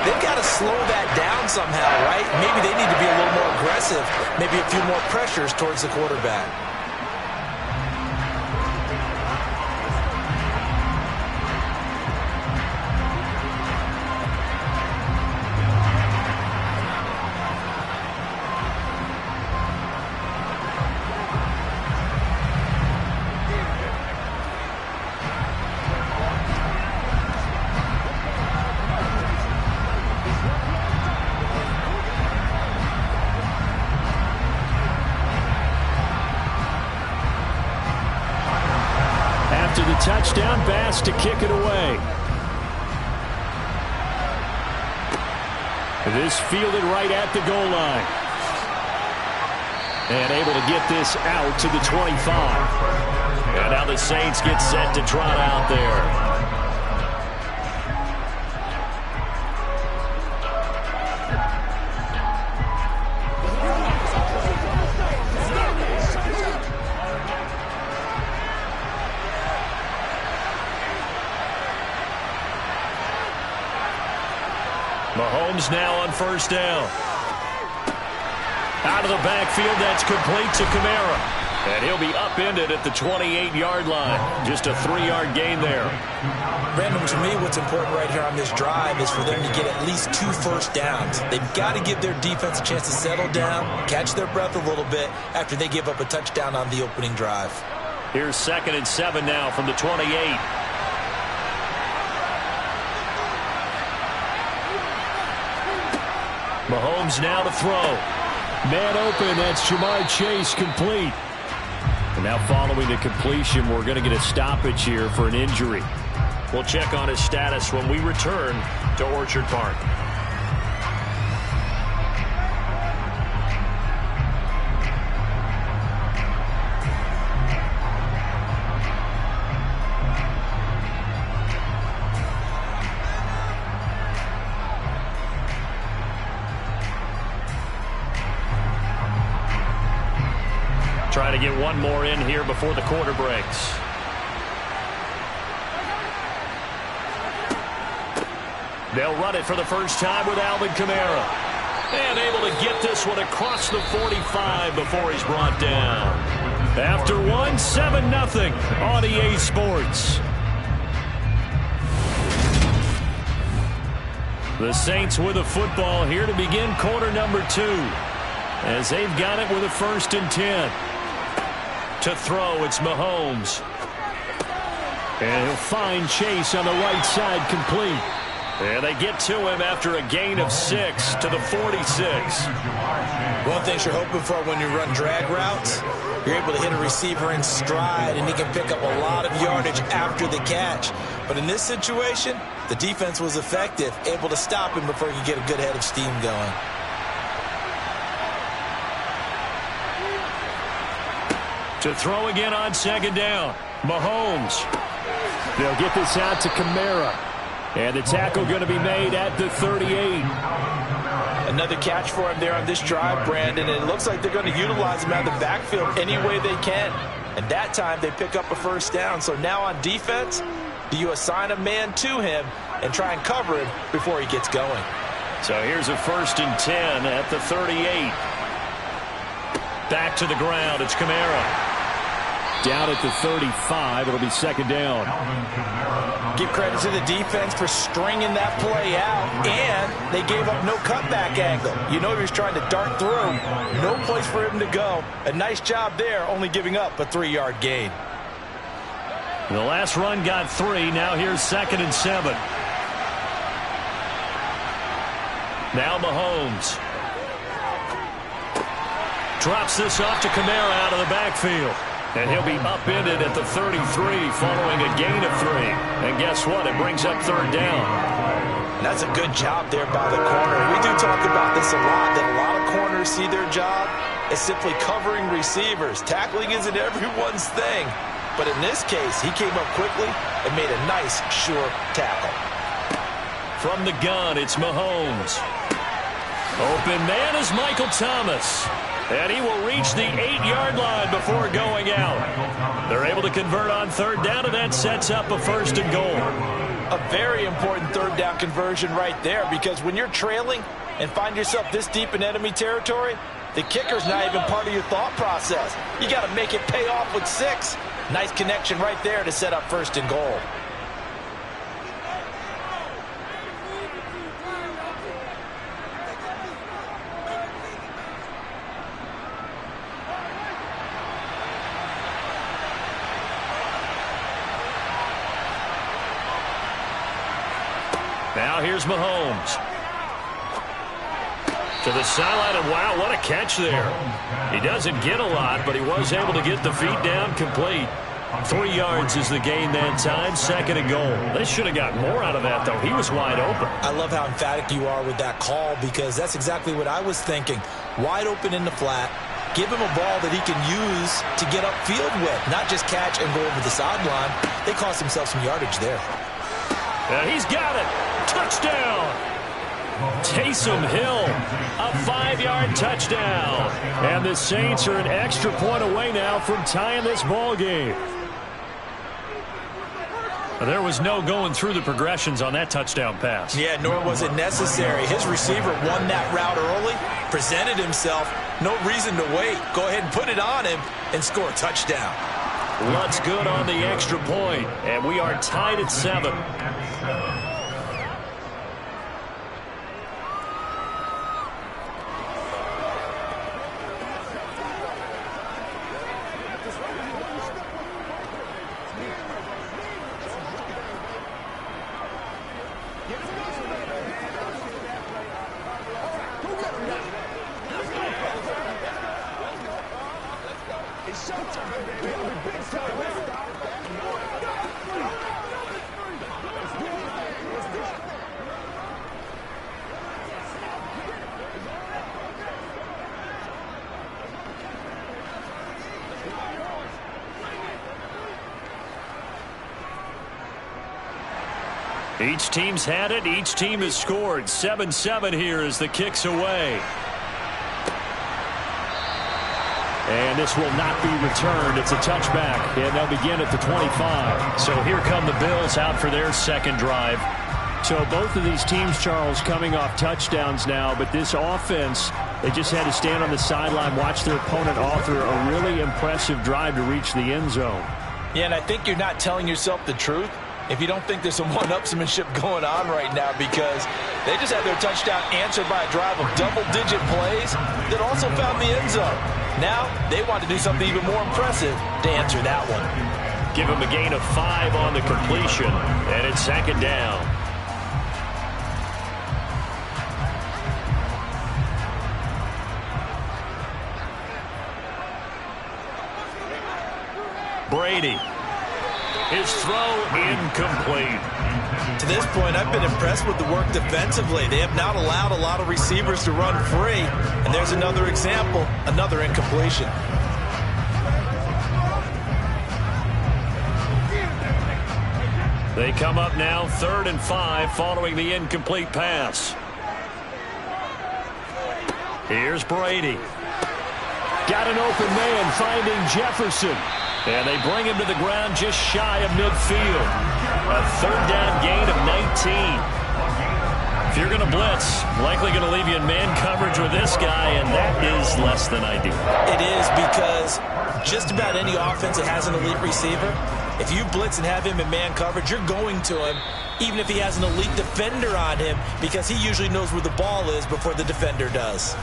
They've got to slow that down somehow, right? Maybe they need to be a little more aggressive. Maybe a few more pressures towards the quarterback. Touchdown pass to kick it away. This fielded right at the goal line. And able to get this out to the 25. And now the Saints get set to trot out there. Mahomes now on first down. Out of the backfield, that's complete to Kamara. And he'll be upended at the 28-yard line. Just a 3-yard gain there. Brandon, to me, what's important right here on this drive is for them to get at least 2 first downs. They've got to give their defense a chance to settle down, catch their breath a little bit after they give up a touchdown on the opening drive. Here's 2nd and 7 now from the 28. Mahomes now to throw. Man open, that's Jamar Chase, complete. And now following the completion, we're going to get a stoppage here for an injury. We'll check on his status when we return to Orchard Park. Try to get one more in here before the quarter breaks. They'll run it for the first time with Alvin Kamara. And able to get this one across the 45 before he's brought down. After one, 7-0 on EA Sports. The Saints with a football here to begin quarter number 2. As they've got it with a 1st and 10. To throw, it's Mahomes. And he'll find Chase on the right side, complete. And they get to him after a gain of 6 to the 46. One thing you're hoping for when you run drag routes, you're able to hit a receiver in stride, and he can pick up a lot of yardage after the catch. But in this situation, the defense was effective, able to stop him before he could get a good head of steam going. To throw again on 2nd down. Mahomes. They'll get this out to Kamara. And the tackle going to be made at the 38. Another catch for him there on this drive, Brandon. And it looks like they're going to utilize him out of the backfield any way they can. And that time they pick up a first down. So now on defense, do you assign a man to him and try and cover him before he gets going? So here's a 1st and 10 at the 38. Back to the ground. It's Kamara. Down at the 35. It'll be second down. Give credit to the defense for stringing that play out, and they gave up no cutback angle. You know he was trying to dart through. No place for him to go. A nice job there, only giving up a 3-yard gain. The last run got 3. Now here's 2nd and 7. Now Mahomes. Drops this off to Kamara out of the backfield. And he'll be upended at the 33 following a gain of 3. And guess what? It brings up 3rd down. That's a good job there by the corner. We do talk about this a lot, that a lot of corners see their job as simply covering receivers. Tackling isn't everyone's thing. But in this case, he came up quickly and made a nice, sure tackle. From the gun, it's Mahomes. Open man is Michael Thomas. And he will reach the 8-yard line before going out. They're able to convert on 3rd down, and that sets up a 1st and goal. A very important 3rd down conversion right there, because when you're trailing and find yourself this deep in enemy territory, the kicker's not even part of your thought process. You got to make it pay off with 6. Nice connection right there to set up 1st and goal. Now here's Mahomes. To the sideline, and wow, what a catch there. He doesn't get a lot, but he was able to get the feet down complete. 3 yards is the gain that time, 2nd and goal. They should have got more out of that, though. He was wide open. I love how emphatic you are with that call, because that's exactly what I was thinking. Wide open in the flat. Give him a ball that he can use to get upfield with, not just catch and go over the sideline. They cost themselves some yardage there. And he's got it. Touchdown. Taysom Hill, a 5-yard touchdown. And the Saints are an extra point away now from tying this ball game. There was no going through the progressions on that touchdown pass. Yeah, nor was it necessary. His receiver won that route early, presented himself. No reason to wait. Go ahead and put it on him and score a touchdown. Lutt's good on the extra point, and we are tied at 7. Each team's had it. Each team has scored. 7-7 here as the kick's away. And this will not be returned. It's a touchback, and they'll begin at the 25. So here come the Bills out for their second drive. So both of these teams, Charles, coming off touchdowns now, but this offense, they just had to stand on the sideline, watch their opponent author a really impressive drive to reach the end zone. Yeah, and I think you're not telling yourself the truth if you don't think there's some one-upsmanship going on right now, because they just had their touchdown answered by a drive of double-digit plays that also found the end zone. Now they want to do something even more impressive to answer that one. Give him a gain of 5 on the completion, and it's 2nd down. Brady. His throw incomplete. To this point, I've been impressed with the work defensively. They have not allowed a lot of receivers to run free. And there's another example, another incompletion. They come up now 3rd and 5 following the incomplete pass. Here's Brady. Got an open man finding Jefferson. And they bring him to the ground just shy of midfield. A 3rd down gain of 19. If you're going to blitz, likely going to leave you in man coverage with this guy, and that is less than ideal. It is, because just about any offense that has an elite receiver, if you blitz and have him in man coverage, you're going to him, even if he has an elite defender on him, because he usually knows where the ball is before the defender does.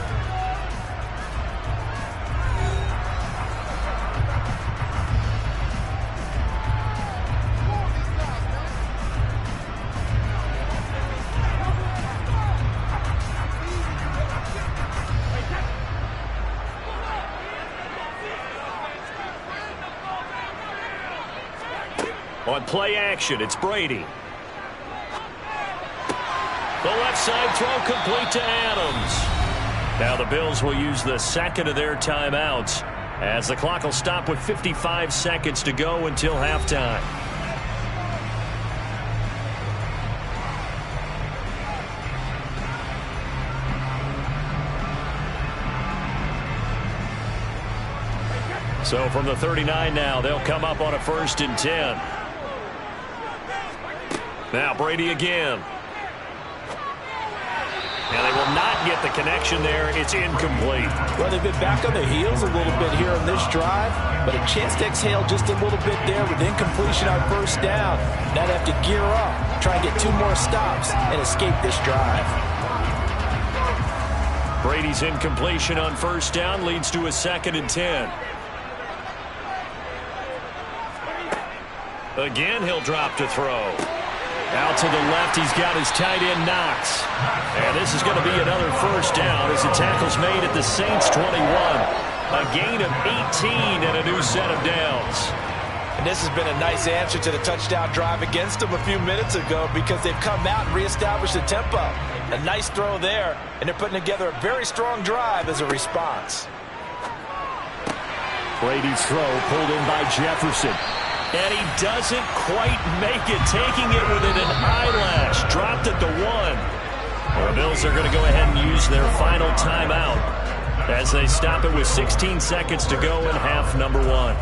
On play action, it's Brady. The left side throw complete to Adams. Now the Bills will use the second of their timeouts as the clock will stop with 55 seconds to go until halftime. So from the 39 now, they'll come up on a 1st and 10. Now Brady again. And they will not get the connection there. It's incomplete. Well, they've been back on their heels a little bit here on this drive, but a chance to exhale just a little bit there with incompletion on 1st down. Now they have to gear up, try and get 2 more stops, and escape this drive. Brady's incompletion on 1st down leads to a 2nd and 10. Again, he'll drop to throw. Out to the left, he's got his tight end Knox. And this is going to be another 1st down as the tackle's made at the Saints 21. A gain of 18 and a new set of downs. And this has been a nice answer to the touchdown drive against them a few minutes ago, because they've come out and reestablished the tempo. A nice throw there, and they're putting together a very strong drive as a response. Brady's throw pulled in by Jefferson. And he doesn't quite make it, taking it within an eyelash. Dropped at the 1. Well, the Bills are going to go ahead and use their final timeout as they stop it with 16 seconds to go in half number 1.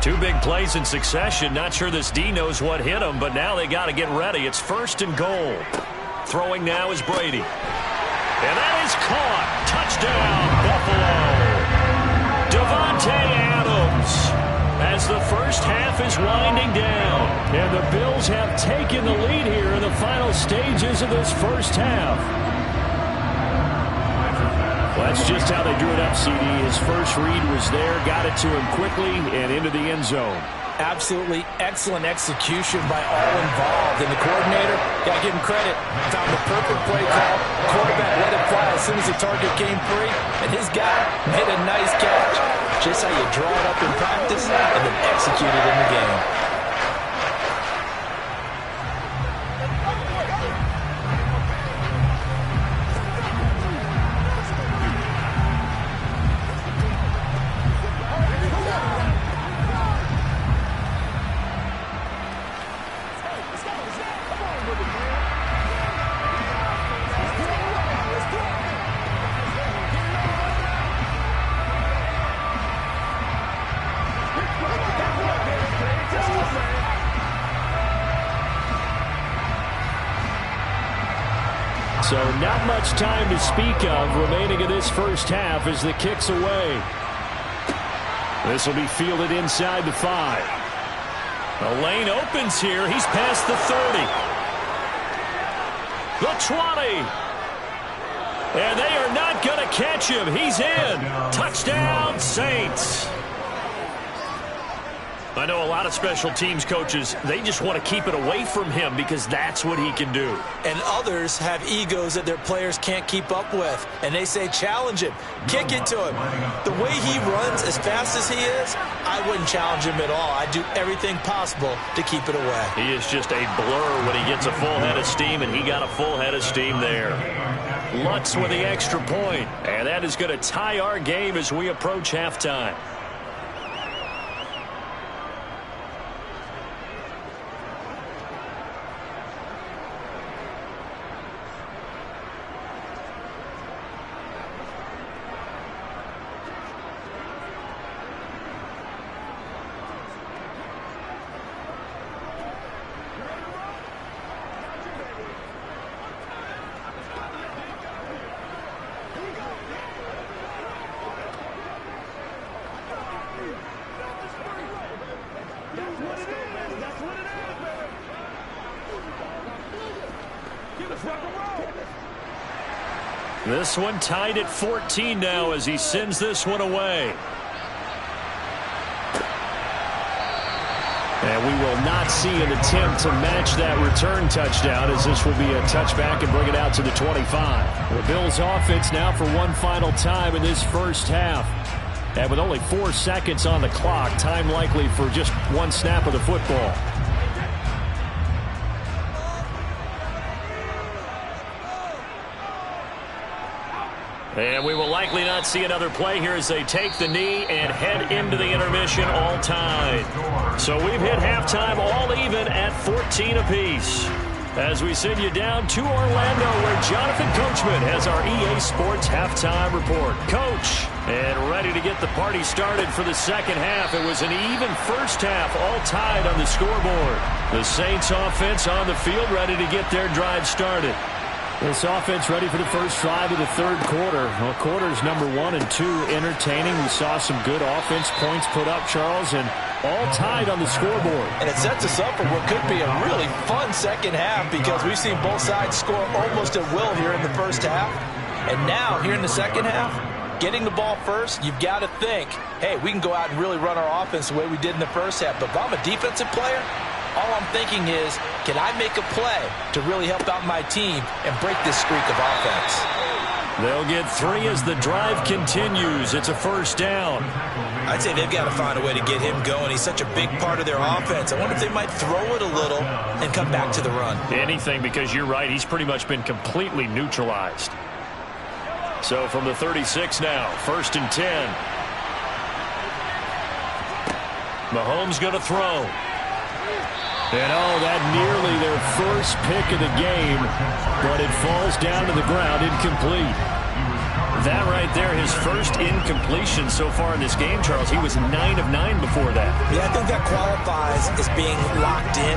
Two big plays in succession. Not sure this D knows what hit him, but now they got to get ready. It's 1st and goal. Throwing now is Brady. And that is caught. Touchdown, Buffalo. Davante Adams as the 1st half is winding down. And the Bills have taken the lead here in the final stages of this 1st half. Well, that's just how they drew it up, CD. His first read was there, got it to him quickly, and into the end zone. Absolutely excellent execution by all involved. And the coordinator, got to give him credit, found the perfect play call. Quarterback let it fly as soon as the target came free, and his guy made a nice catch. Just how you draw it up in practice and then execute it in the game. So not much time to speak of remaining in this 1st half as the kick's away. This will be fielded inside the 5. The lane opens here. He's past the 30. The 20. And they are not going to catch him. He's in. Touchdown, Saints. I know a lot of special teams coaches, they just want to keep it away from him because that's what he can do. And others have egos that their players can't keep up with. And they say, challenge him. Kick it to him. The way he runs as fast as he is, I wouldn't challenge him at all. I'd do everything possible to keep it away. He is just a blur when he gets a full head of steam, and he got a full head of steam there. Lutz with the extra point. And that is going to tie our game as we approach halftime. This one tied at 14 now as he sends this one away. And we will not see an attempt to match that return touchdown, as this will be a touchback and bring it out to the 25. The Bills offense now for one final time in this first half. And with only 4 seconds on the clock, time likely for just one snap of the football. And we will likely not see another play here as they take the knee and head into the intermission all tied. So we've hit halftime all even at 14 apiece. As we send you down to Orlando, where Jonathan Coachman has our EA Sports halftime report. Coach, and ready to get the party started for the second half. It was an even first half, all tied on the scoreboard. The Saints offense on the field, ready to get their drive started. This offense ready for the first drive of the third quarter. Well, quarters number 1 and 2 entertaining. We saw some good offense points put up, Charles, and all tied on the scoreboard. And it sets us up for what could be a really fun second half, because we've seen both sides score almost at will here in the first half. And now, here in the second half, getting the ball first, you've got to think, hey, we can go out and really run our offense the way we did in the first half. But if I'm a defensive player, all I'm thinking is, can I make a play to really help out my team and break this streak of offense? They'll get 3 as the drive continues. It's a first down. I'd say they've got to find a way to get him going. He's such a big part of their offense. I wonder if they might throw it a little and come back to the run. Anything, because you're right. He's pretty much been completely neutralized. So from the 36 now, 1st and 10. Mahomes going to throw. And oh, that nearly their first pick of the game, but it falls down to the ground, incomplete. That right there, his first incompletion so far in this game, Charles. He was 9 of 9 before that. Yeah, I think that qualifies as being locked in,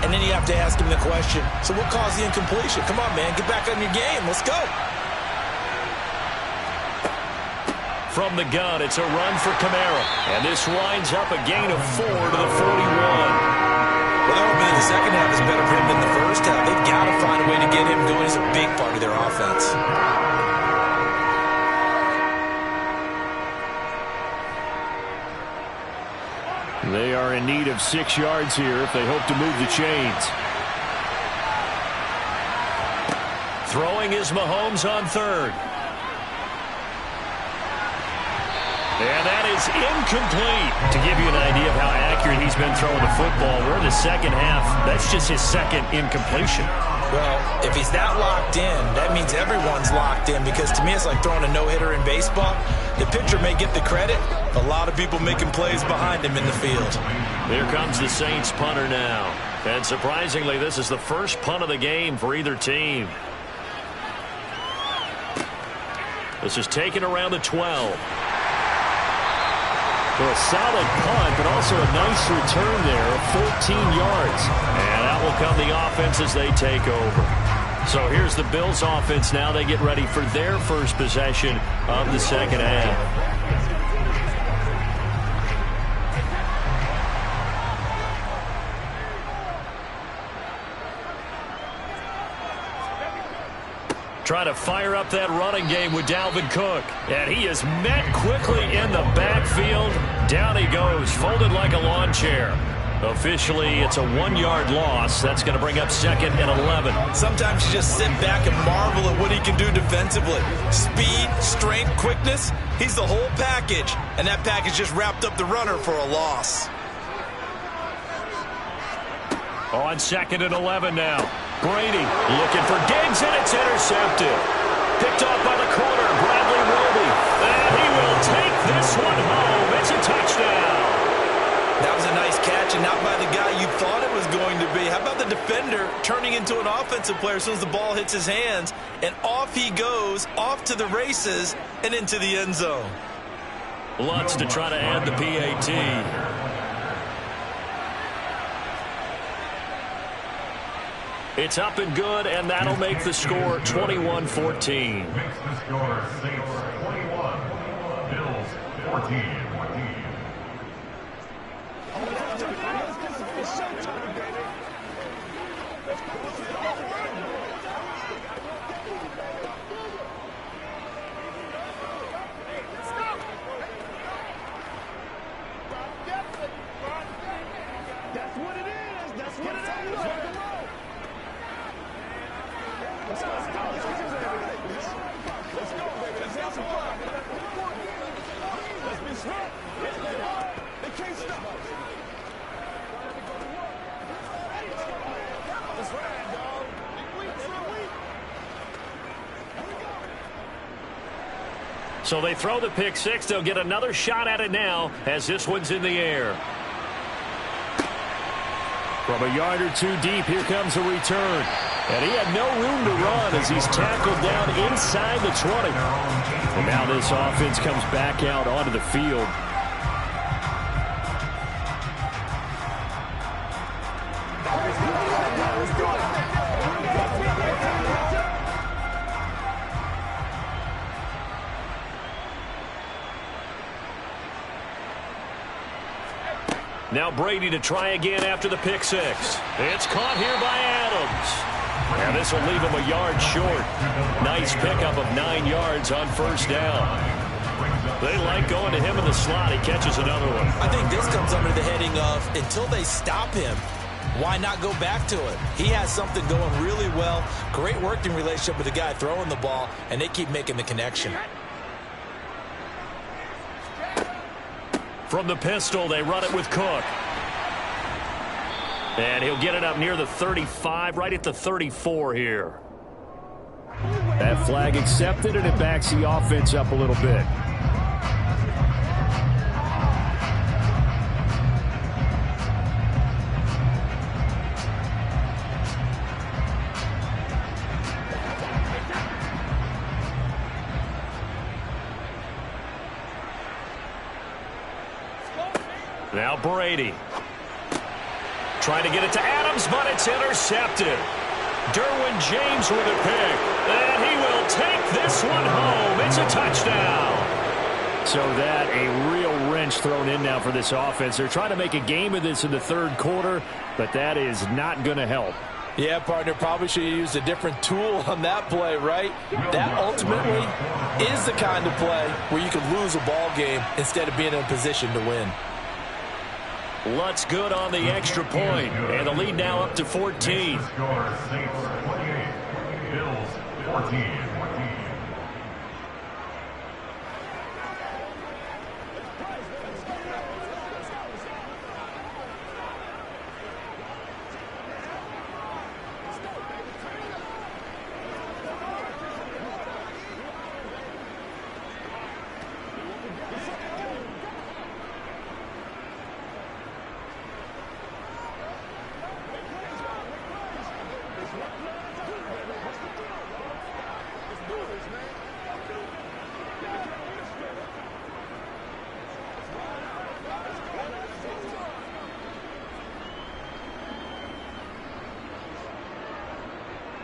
and then you have to ask him the question, so what caused the incompletion? Come on, man, get back on your game. Let's go. From the gun, it's a run for Kamara. And this winds up a gain of 4 to the 41. Well, that would be the second half is better for him than the first half. They've got to find a way to get him going. He's a big part of their offense. They are in need of 6 yards here if they hope to move the chains. Throwing is Mahomes on 3rd. And that is incomplete. To give you an idea of how accurate he's been throwing the football, we're in the second half. That's just his second incompletion. Well, if he's that locked in, that means everyone's locked in, because to me it's like throwing a no-hitter in baseball. The pitcher may get the credit. A lot of people making plays behind him in the field. Here comes the Saints punter now. And surprisingly, this is the first punt of the game for either team. This is taken around the 12. Well, a solid punt, but also a nice return there of 14 yards. And that will come the offense as they take over. So here's the Bills offense now. They get ready for their first possession of the second half. Trying to fire up that running game with Dalvin Cook. And he is met quickly in the backfield. Down he goes, folded like a lawn chair. Officially, it's a 1-yard loss. That's going to bring up 2nd and 11. Sometimes you just sit back and marvel at what he can do defensively. Speed, strength, quickness. He's the whole package. And that package just wrapped up the runner for a loss. On 2nd and 11 now. Brady looking for Diggs, and it's intercepted. Picked off by the corner, Bradley Roby. And he will take this one home. It's a touchdown. That was a nice catch, and not by the guy you thought it was going to be. How about the defender turning into an offensive player as soon as the ball hits his hands, and off he goes, off to the races, and into the end zone. Lutz to try to add the PAT. It's up and good, and that'll make the score 21-14. Makes the score Saints 21, Bills 14. So they throw the pick six. They'll get another shot at it now as this one's in the air. From a yard or two deep, here comes a return. And he had no room to run as he's tackled down inside the 20. And now this offense comes back out onto the field. Now Brady to try again after the pick six. It's caught here by Adams. And this will leave him a yard short. Nice pickup of 9 yards on first down. They like going to him in the slot. He catches another one. I think this comes under the heading of until they stop him, why not go back to it? He has something going really well. Great working relationship with the guy throwing the ball, and they keep making the connection. From the pistol, they run it with Cook. And he'll get it up near the 35, right at the 34 here. That flag accepted, and it backs the offense up a little bit. Now Brady. Trying to get it to Adams, but it's intercepted. Derwin James with a pick. And he will take this one home. It's a touchdown. So that a real wrench thrown in now for this offense. They're trying to make a game of this in the third quarter, but that is not going to help. Yeah, partner, probably should have used a different tool on that play, right? That ultimately is the kind of play where you could lose a ball game instead of being in a position to win. Lutz good on the extra point, and the lead now up to 14. Saints 28, Bills 14.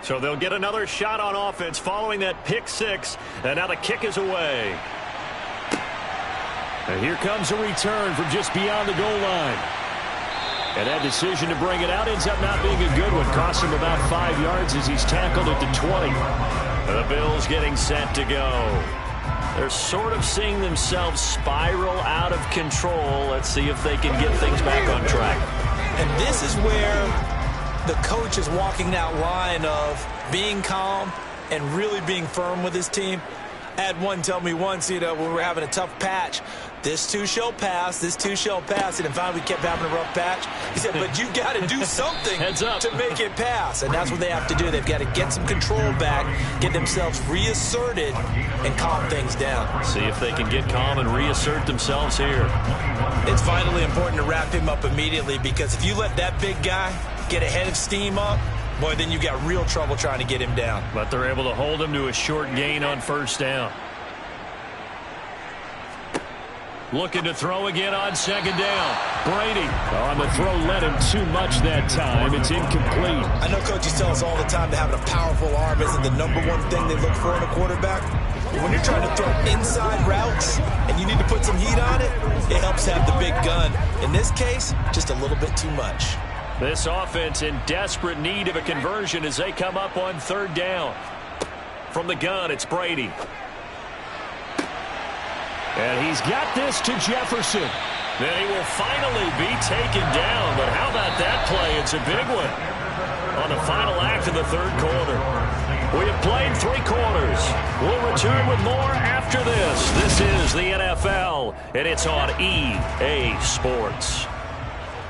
So they'll get another shot on offense following that pick six. And now the kick is away. And here comes a return from just beyond the goal line. And that decision to bring it out ends up not being a good one. Costs him about 5 yards as he's tackled at the 20. The Bills getting set to go. They're sort of seeing themselves spiral out of control. Let's see if they can get things back on track. And this is where the coach is walking that line of being calm and really being firm with his team. I had one tell me once, when we were having a tough patch, this too shall pass, this too shall pass. And then finally we kept having a rough patch. He said, but you got to do something to make it pass. And that's what they have to do. They've got to get some control back, get themselves reasserted, and calm things down. See if they can get calm and reassert themselves here. It's vitally important to wrap him up immediately, because if you let that big guy get ahead of steam up, boy, then you've got real trouble trying to get him down. But they're able to hold him to a short gain on first down. Looking to throw again on second down. Brady on the throw, led him too much that time. It's incomplete. I know coaches tell us all the time that having a powerful arm isn't the #1 thing they look for in a quarterback. But when you're trying to throw inside routes and you need to put some heat on it, it helps have the big gun. In this case, just a little bit too much. This offense in desperate need of a conversion as they come up on third down. From the gun, it's Brady. And he's got this to Jefferson. Then he will finally be taken down. But how about that play? It's a big one on the final act of the third quarter. We have played 3 quarters. We'll return with more after this. This is the NFL, and it's on EA Sports.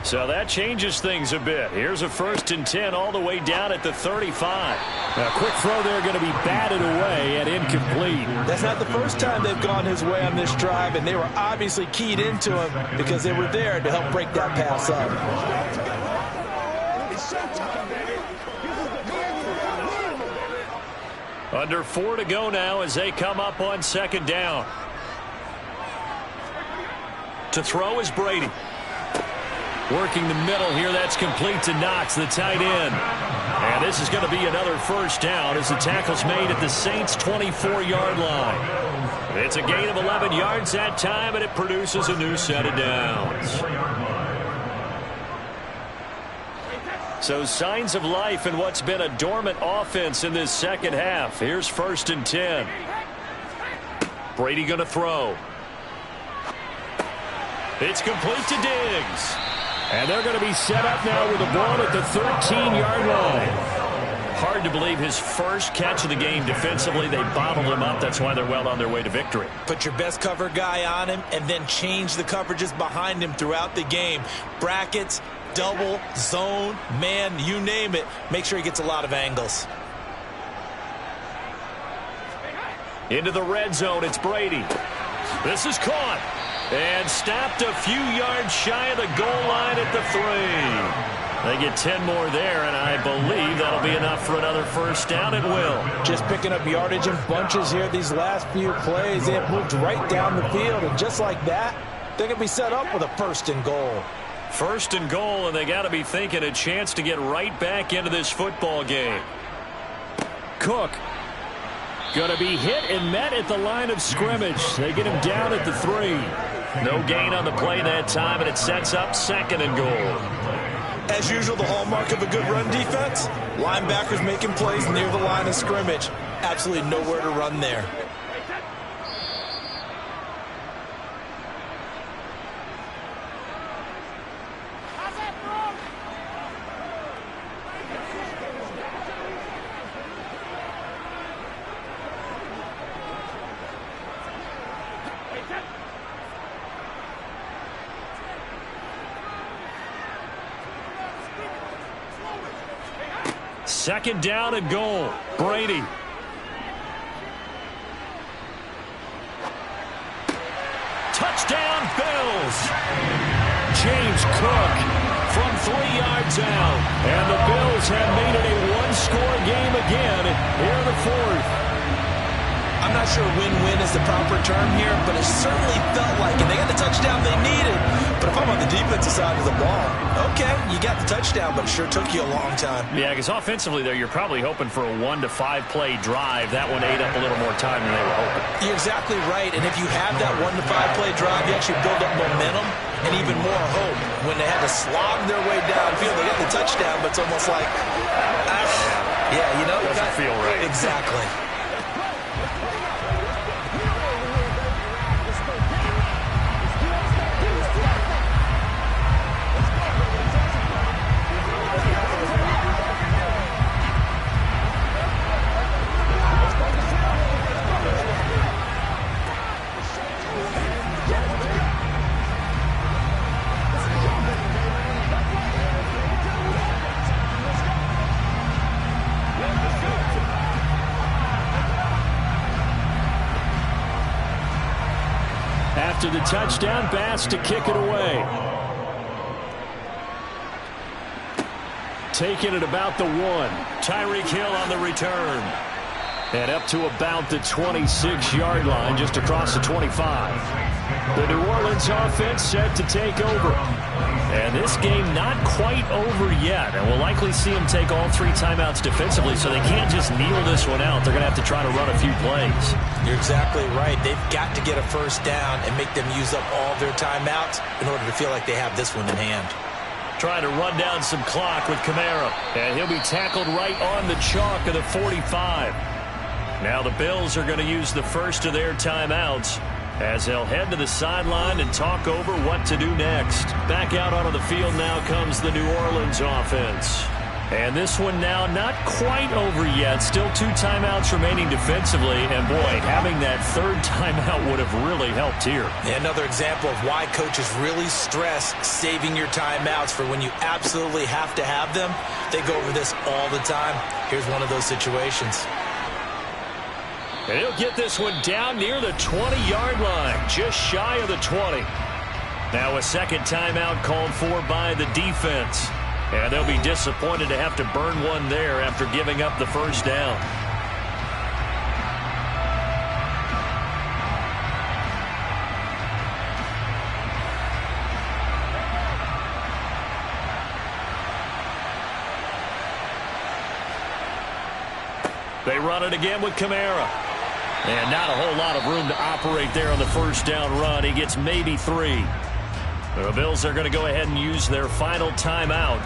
So that changes things a bit. Here's a 1st and 10 all the way down at the 35. A quick throw there going to be batted away and incomplete. That's not the first time they've gone his way on this drive, and they were obviously keyed into him because they were there to help break that pass up. Under 4 to go now as they come up on 2nd down. To throw is Brady. Working the middle here, that's complete to Knox, the tight end. And this is going to be another 1st down as the tackle's made at the Saints' 24-yard line. It's a gain of 11 yards that time, and it produces a new set of downs. So signs of life in what's been a dormant offense in this second half. Here's 1st and 10. Brady going to throw. It's complete to Diggs. And they're going to be set up now with a ball at the 13-yard line. Hard to believe his first catch of the game defensively. They bottled him up. That's why they're well on their way to victory. Put your best cover guy on him and then change the coverages behind him throughout the game. Brackets, double, zone, man, you name it. Make sure he gets a lot of angles. Into the red zone, it's Brady. This is caught. And stopped a few yards shy of the goal line at the 3. They get 10 more there, and I believe that'll be enough for another 1st down. It will. Just picking up yardage in bunches here these last few plays. They have moved right down the field, and just like that, they're going to be set up with a 1st and goal. 1st and goal, and they got to be thinking a chance to get right back into this football game. Cook. Going to be hit and met at the line of scrimmage. They get him down at the 3. No gain on the play that time, and it sets up 2nd and goal. As usual, the hallmark of a good run defense, linebackers making plays near the line of scrimmage. Absolutely nowhere to run there. Second down and goal. Brady. Touchdown, Bills. James Cook from 3 yards out. And the Bills have made it a one-score game again here in the 4th. I'm not sure win-win is the proper term here, but it certainly felt like it. They got the touchdown they needed. But if I'm on the defensive side of the ball, okay, you got the touchdown, but it sure took you a long time. Yeah, because offensively there, you're probably hoping for a 1 to 5 play drive. That one ate up a little more time than they were hoping. You're exactly right, and if you have that 1 to 5 play drive, you actually build up momentum and even more hope. When they had to slog their way downfield, they got the touchdown, but it's almost like, yeah, you know. Doesn't feel right. Exactly. After the touchdown, Bass to kick it away. Taking it about the 1. Tyreek Hill on the return. And up to about the 26-yard line, just across the 25. The New Orleans offense set to take over. And this game not quite over yet. And we'll likely see them take all 3 timeouts defensively, so they can't just kneel this one out. They're going to have to try to run a few plays. You're exactly right. They've got to get a 1st down and make them use up all their timeouts in order to feel like they have this one in hand. Trying to run down some clock with Kamara. And he'll be tackled right on the chalk of the 45. Now the Bills are going to use the first of their timeouts as they'll head to the sideline and talk over what to do next. Back out onto the field now comes the New Orleans offense. And this one now not quite over yet. Still 2 timeouts remaining defensively. And, boy, having that third timeout would have really helped here. Another example of why coaches really stress saving your timeouts for when you absolutely have to have them. They go over this all the time. Here's one of those situations. And he'll get this one down near the 20-yard line, just shy of the 20. Now a second timeout called for by the defense. And they'll be disappointed to have to burn one there after giving up the first down. They run it again with Kamara. And not a whole lot of room to operate there on the first down run. He gets maybe 3. The Bills are going to go ahead and use their final timeout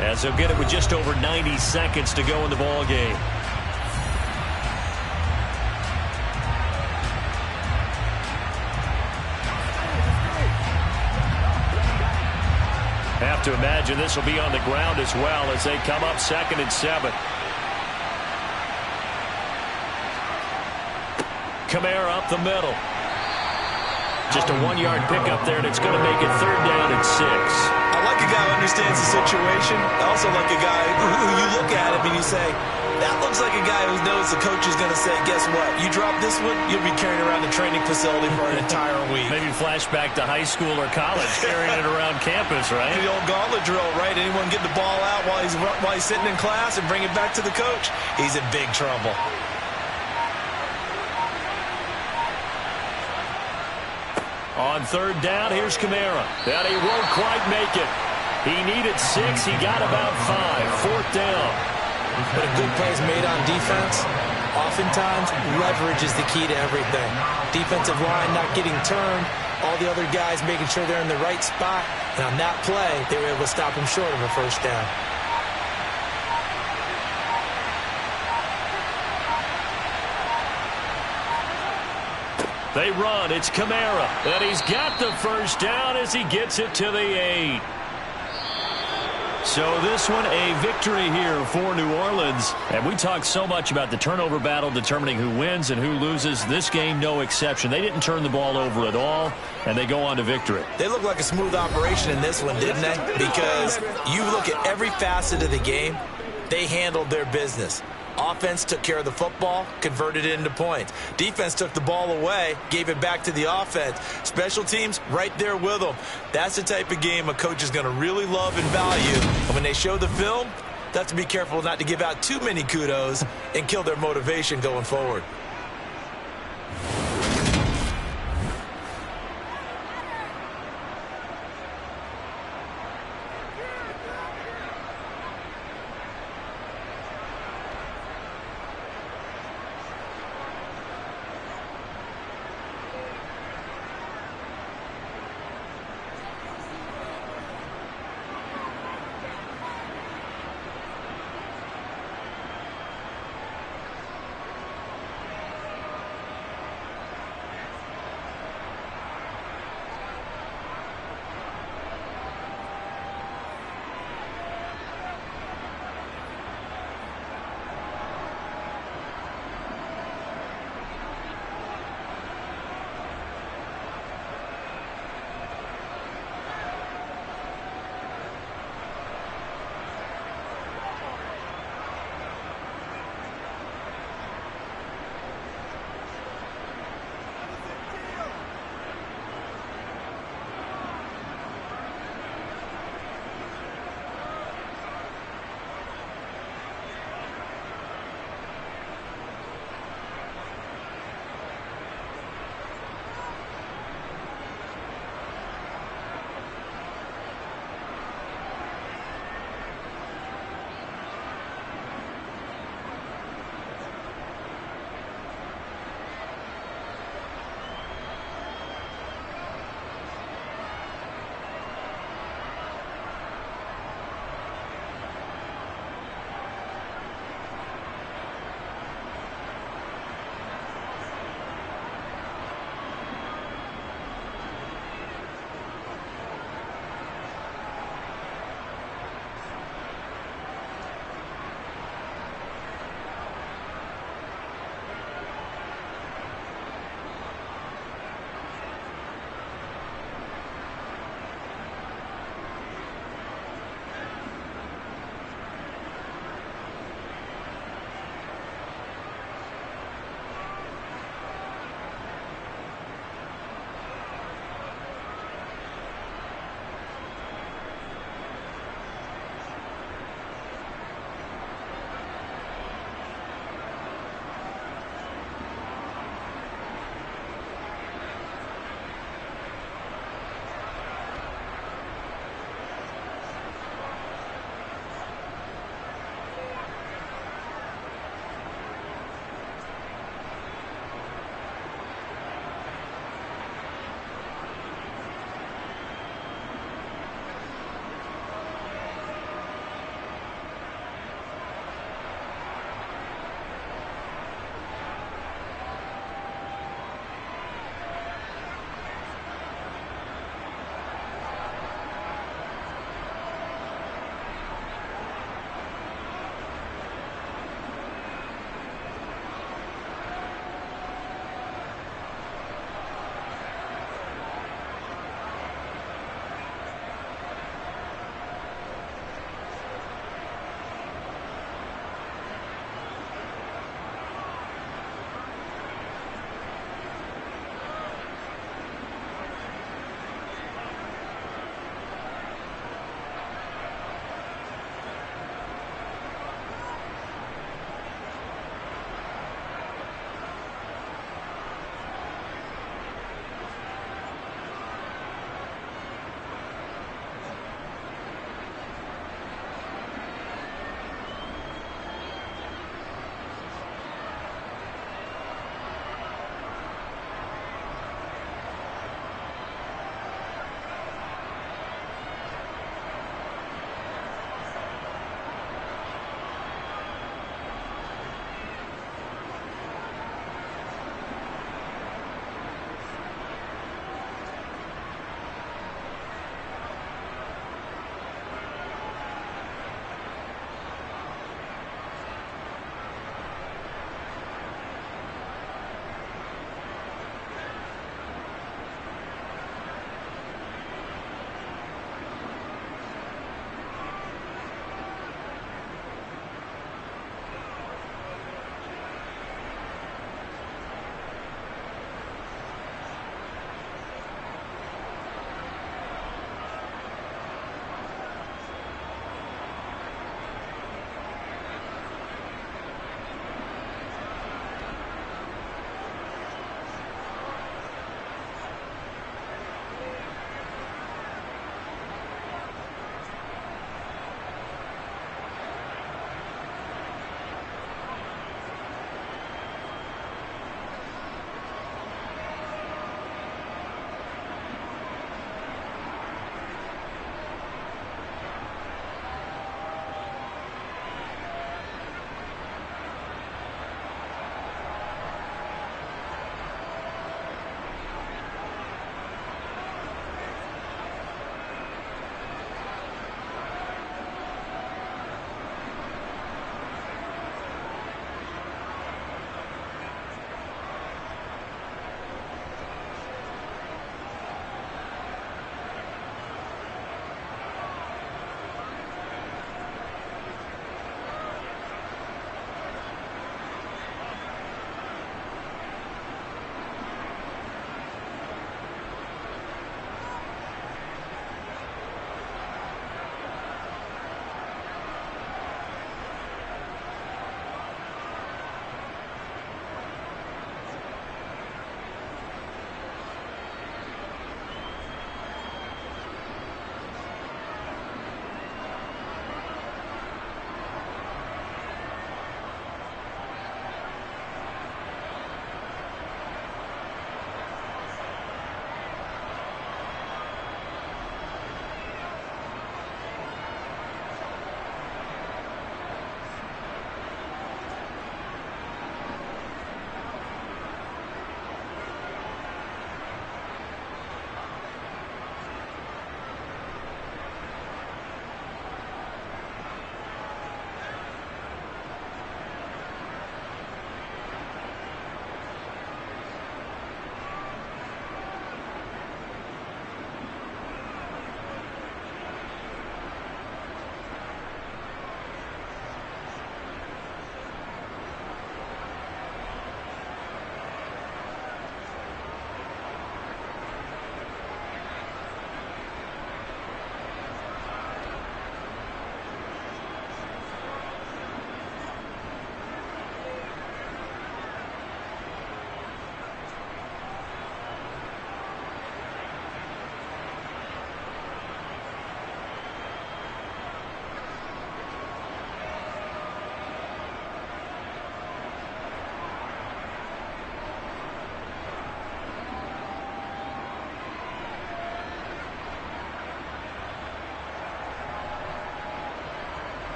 as they'll get it with just over 90 seconds to go in the ball game. Have to imagine this will be on the ground as well as they come up 2nd and 7. Kamara up the middle. Just a 1-yard pickup there, and it's going to make it 3rd down and 6. I like a guy who understands the situation. I also like a guy who you look at him and you say, that looks like a guy who knows the coach is going to say, guess what? You drop this one, you'll be carrying around the training facility for an entire week. Maybe flashback to high school or college, carrying it around campus, right? The old gauntlet drill, right? Anyone get the ball out while he's sitting in class and bring it back to the coach? He's in big trouble. On 3rd down, here's Kamara. And he won't quite make it. He needed 6. He got about 5. 4th down. But a good play is made on defense. Oftentimes, leverage is the key to everything. Defensive line not getting turned. All the other guys making sure they're in the right spot. And on that play, they were able to stop him short of a first down. They run. It's Kamara. And he's got the first down as he gets it to the 8. So this one a victory here for New Orleans. And we talked so much about the turnover battle determining who wins and who loses. This game, no exception. They didn't turn the ball over at all, and they go on to victory. They look like a smooth operation in this one, didn't they? Because you look at every facet of the game, they handled their business. Offense took care of the football, converted it into points. Defense took the ball away, gave it back to the offense. Special teams, right there with them. That's the type of game a coach is going to really love and value. And when they show the film, they have to be careful not to give out too many kudos and kill their motivation going forward.